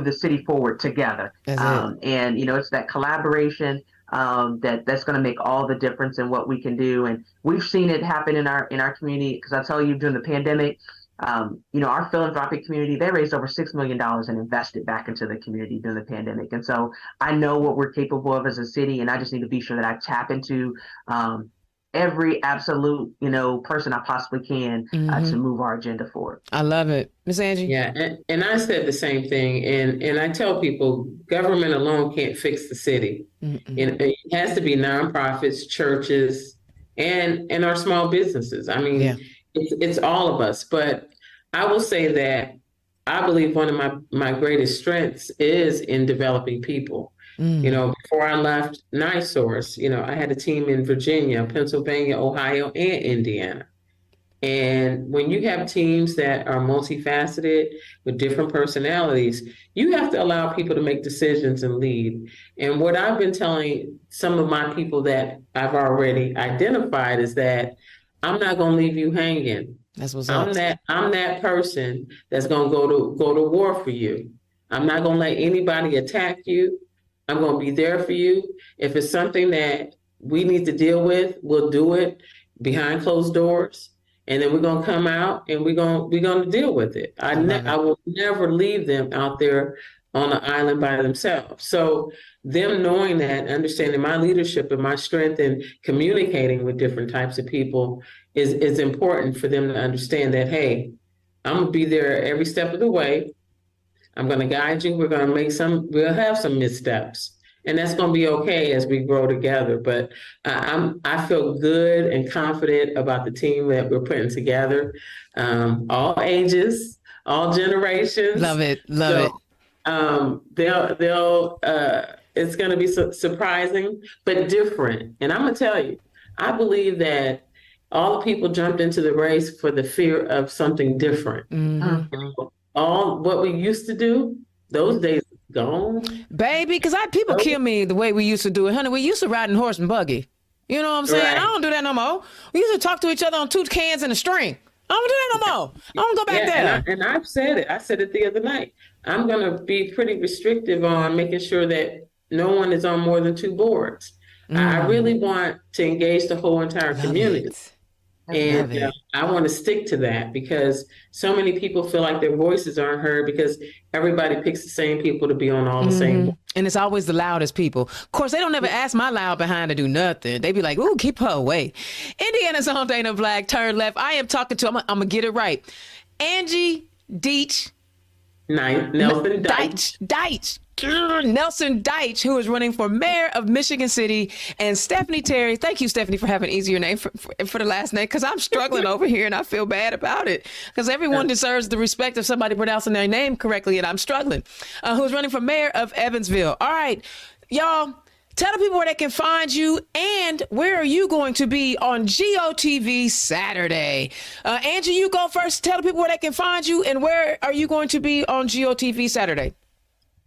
the city forward together. And, it's that collaboration that's going to make all the difference in what we can do. And we've seen it happen in our community, because I tell you, during the pandemic, our philanthropic community, they raised over $6 million and invested back into the community during the pandemic. And so I know what we're capable of as a city, and I just need to be sure that I tap into every absolute, person I possibly can to move our agenda forward. I love it. Miss Angie? Yeah, and I said the same thing. And I tell people, government alone can't fix the city. It has to be nonprofits, churches, and our small businesses. I mean, it's all of us. But I will say that I believe one of my greatest strengths is in developing people. Before I left NYSource, I had a team in Virginia, Pennsylvania, Ohio, and Indiana. And when you have teams that are multifaceted with different personalities, you have to allow people to make decisions and lead. And what I've been telling some of my people that I've already identified is that I'm not going to leave you hanging. That's what's up. I'm that person that's going to go to war for you. I'm not going to let anybody attack you. I'm going to be there for you. If it's something that we need to deal with, we'll do it behind closed doors. And then we're going to come out and we're going to deal with it. I will never leave them out there on an island by themselves. So them knowing that, understanding my leadership and my strength in communicating with different types of people is important for them to understand that, hey, I'm going to be there every step of the way. I'm going to guide you. We'll have some missteps, and that's going to be okay as we grow together. But I feel good and confident about the team that we're putting together. All ages, all generations. Love it. It's going to be surprising, but different. And I'm going to tell you, I believe that all the people jumped into the race for the fear of something different. All what we used to do, those days are gone. Baby, because people kill me the way we used to do it. Honey, we used to ride in horse and buggy. You know what I'm saying? Right. I don't do that no more. We used to talk to each other on 2 cans and a string. I don't do that no more. I don't go back there. And I've said it. I said it the other night. I'm going to be pretty restrictive on making sure that no one is on more than 2 boards. I really want to engage the whole entire community. And I want to stick to that because so many people feel like their voices aren't heard because everybody picks the same people to be on all the same. And it's always the loudest people. Of course, they don't ever ask my loud behind to do nothing. They be like, ooh, keep her away. Indiana's own Dana Black, turn left. I am talking to, I'm going to get it right. Angie Deuitch. Nelson Deuitch. Nelson Deuitch, who is running for mayor of Michigan City, and Stepnaie Terry. Thank you, Stepnaie, for having an easier name for the last name, because I'm struggling over here and I feel bad about it, because everyone deserves the respect of somebody pronouncing their name correctly, and I'm struggling. Who's running for mayor of Evansville. All right, y'all. Tell the people where they can find you and where are you going to be on GOTV Saturday. Angie, you go first. Tell the people where they can find you and where are you going to be on GOTV Saturday.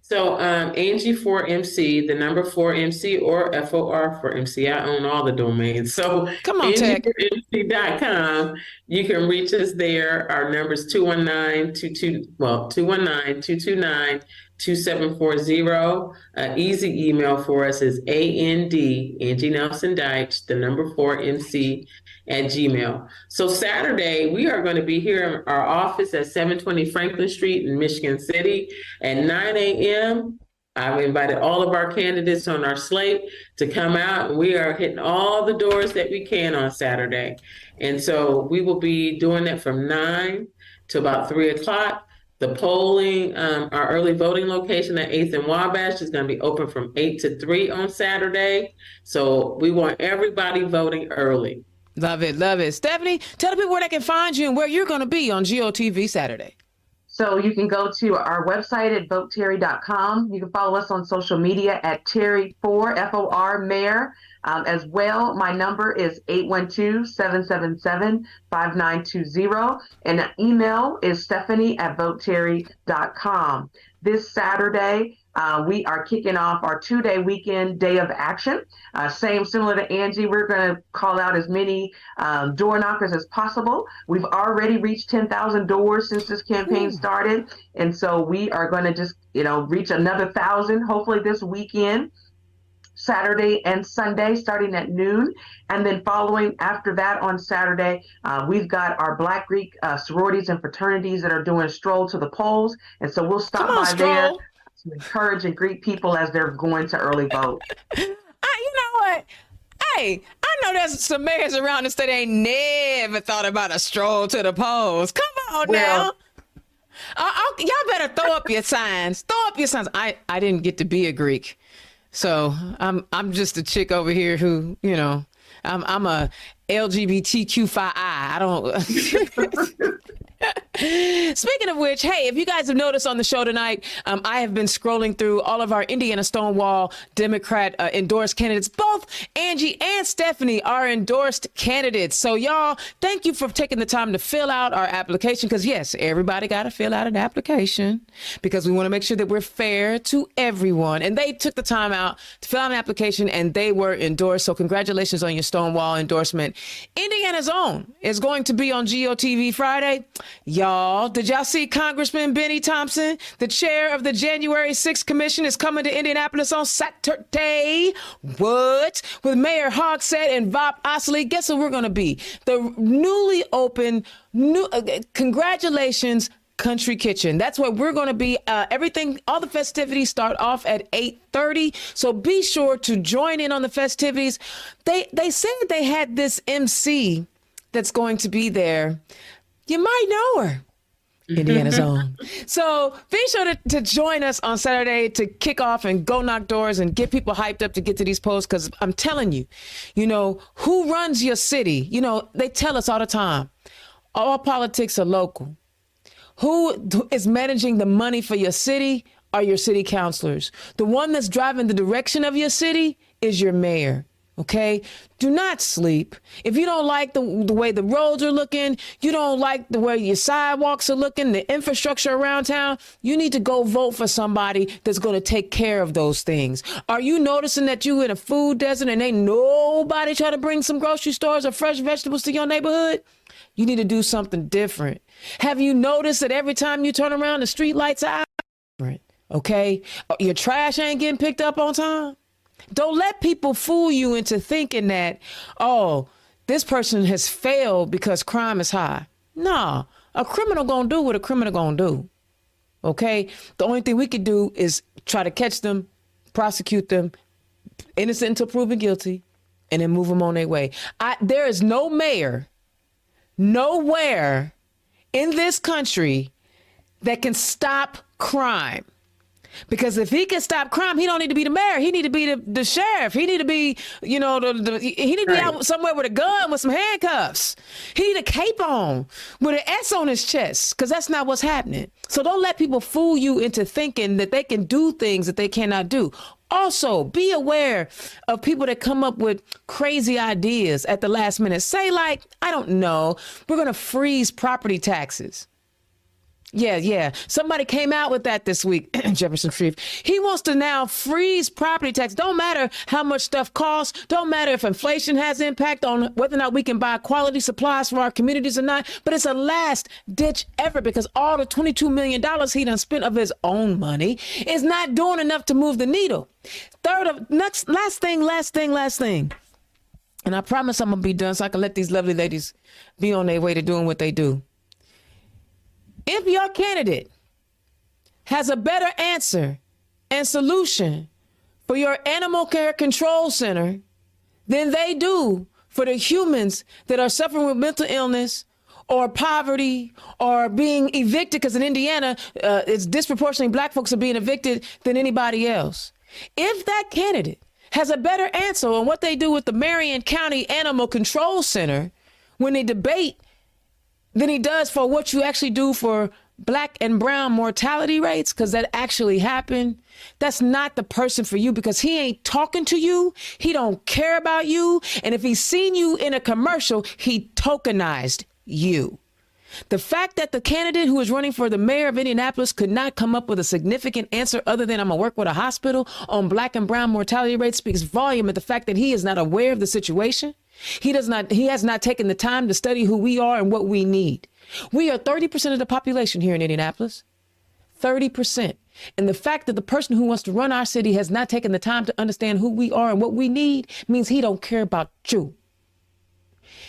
So Angie for MC, the number 4MC or FOR for MC. I own all the domains. So come on, AngieForMC.com. You can reach us there. Our number is 219-229-2740. Easy email for us is Angie Nelson Deuitch, the number 4MC @gmail. So Saturday, we are going to be here in our office at 720 Franklin Street in Michigan City at 9 a.m. I've invited all of our candidates on our slate to come out, and we are hitting all the doors that we can on Saturday. And so we will be doing that from 9 to about 3 o'clock. The polling, our early voting location at 8th and Wabash is going to be open from 8 to 3 on Saturday. So we want everybody voting early. Love it, love it. Stepnaie, tell the people where they can find you and where you're going to be on GOTV Saturday. So you can go to our website at voteterry.com. You can follow us on social media at Terry4, F-O-R, Mayor. As well, my number is 812-777-5920. And the email is Stephanie@voteterry.com. This Saturday, we are kicking off our 2-day weekend day of action. Similar to Angie, we're going to call out as many door knockers as possible. We've already reached 10,000 doors since this campaign started. And so we are going to just, reach another 1,000, hopefully this weekend. Saturday and Sunday starting at noon. And then following after that on Saturday, we've got our Black Greek sororities and fraternities that are doing a stroll to the polls. And so we'll stop by there to encourage and greet people as they're going to early vote. You know what? Hey, I know there's some mayors around the state ain't never thought about a stroll to the polls. Come on now. Y'all better throw up your signs. Throw up your signs. I didn't get to be a Greek. So I'm just a chick over here who, I'm a LGBTQ5I. I don't. Speaking of which, hey, if you guys have noticed on the show tonight, I have been scrolling through all of our Indiana Stonewall Democrat endorsed candidates. Both Angie and Stepnaie are endorsed candidates. So y'all, thank you for taking the time to fill out our application. Because yes, everybody got to fill out an application because we want to make sure that we're fair to everyone. And they took the time out to fill out an application and they were endorsed. So congratulations on your Stonewall endorsement. Indiana's own is going to be on GOTV Friday. Y'all, did y'all see Congressman Benny Thompson, the chair of the January 6th Commission, is coming to Indianapolis on Saturday? What? With Mayor Hogsett and Vop Osley. Guess who we're going to be? The newly open, congratulations, Country Kitchen. That's where we're going to be. All the festivities start off at 8:30. So be sure to join in on the festivities. They said they had this MC that's going to be there. You might know her. Indiana's own. So be sure to join us on Saturday to kick off and go knock doors and get people hyped up to get to these polls. Because I'm telling you, who runs your city? They tell us all the time, all politics are local. Who is managing the money for your city are your city councilors. The one that's driving the direction of your city is your mayor. Okay? Do not sleep. If you don't like the way the roads are looking, you don't like the way your sidewalks are looking, the infrastructure around town, you need to go vote for somebody that's going to take care of those things. Are you noticing that you in a food desert and ain't nobody trying to bring some grocery stores or fresh vegetables to your neighborhood? You need to do something different. Have you noticed that every time you turn around, the street lights are out? Okay? Your trash ain't getting picked up on time? Don't let people fool you into thinking that, oh, this person has failed because crime is high. Nah, a criminal gonna do what a criminal gonna do. Okay? The only thing we can do is try to catch them, prosecute them, innocent until proven guilty, and then move them on their way. There is no mayor, nowhere in this country that can stop crime. Because if he can stop crime, he don't need to be the mayor. He need to be the sheriff. He need to be, he need to be out somewhere with a gun with some handcuffs. He need a cape on with an S on his chest, because that's not what's happening. So don't let people fool you into thinking that they can do things that they cannot do. Also, be aware of people that come up with crazy ideas at the last minute. Say like, I don't know, we're going to freeze property taxes. Yeah. Somebody came out with that this week, Jefferson Shreve. He wants to now freeze property tax. Don't matter how much stuff costs. Don't matter if inflation has impact on whether or not we can buy quality supplies for our communities or not. But it's a last ditch effort, because all the $22 million he done spent of his own money is not doing enough to move the needle. Last thing. And I promise I'm going to be done so I can let these lovely ladies be on their way to doing what they do. If your candidate has a better answer and solution for your animal care control center than they do for the humans that are suffering with mental illness or poverty or being evicted, because in Indiana, it's disproportionately black folks are being evicted than anybody else. If that candidate has a better answer on what they do with the Marion County Animal Control Center when they debate than he does for what you actually do for black and brown mortality rates, because that actually happened, that's not the person for you, because he ain't talking to you. He don't care about you. And if he's seen you in a commercial, he tokenized you. The fact that the candidate who is running for the mayor of Indianapolis could not come up with a significant answer other than I'm going to work with a hospital on black and brown mortality rates speaks volume of the fact that he is not aware of the situation. He has not taken the time to study who we are and what we need. We are 30% of the population here in Indianapolis. 30%. And the fact that the person who wants to run our city has not taken the time to understand who we are and what we need means he don't care about you.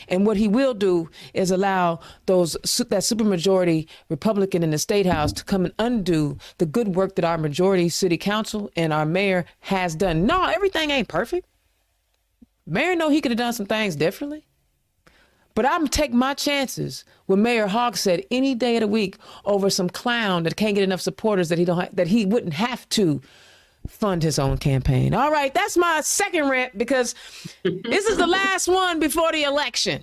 And what he will do is allow that supermajority Republican in the State House to come and undo the good work that our majority city council and our mayor has done. No, everything ain't perfect. Mayor know he could have done some things differently. But I'm taking my chances with Mayor Hogsett any day of the week over some clown that can't get enough supporters that he wouldn't have to fund his own campaign. All right, that's my second rant, because this is the last one before the election.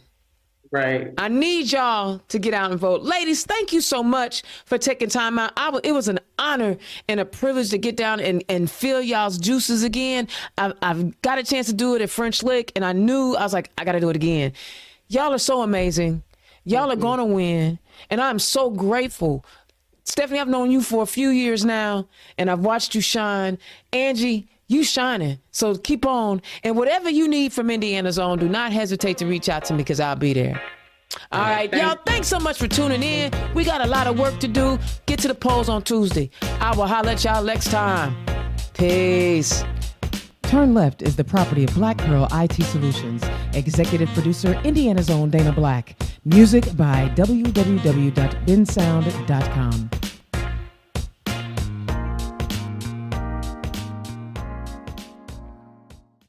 Right. I need y'all to get out and vote. Ladies, thank you so much for taking time out. It was an honor and a privilege to get down and feel y'all's juices again. I've got a chance to do it at French Lick, and I was like, I got to do it again. Y'all are so amazing. Y'all are going to win. And I'm so grateful. Stepnaie, I've known you for a few years now, and I've watched you shine. Angie, you shining. So keep on. And whatever you need from Indiana's Own, do not hesitate to reach out to me, because I'll be there. All right, y'all, thanks so much for tuning in. We got a lot of work to do. Get to the polls on Tuesday. I will holler at y'all next time. Peace. Turn Left is the property of Black Pearl IT Solutions. Executive producer, Indiana's Own Dana Black. Music by www.bensound.com.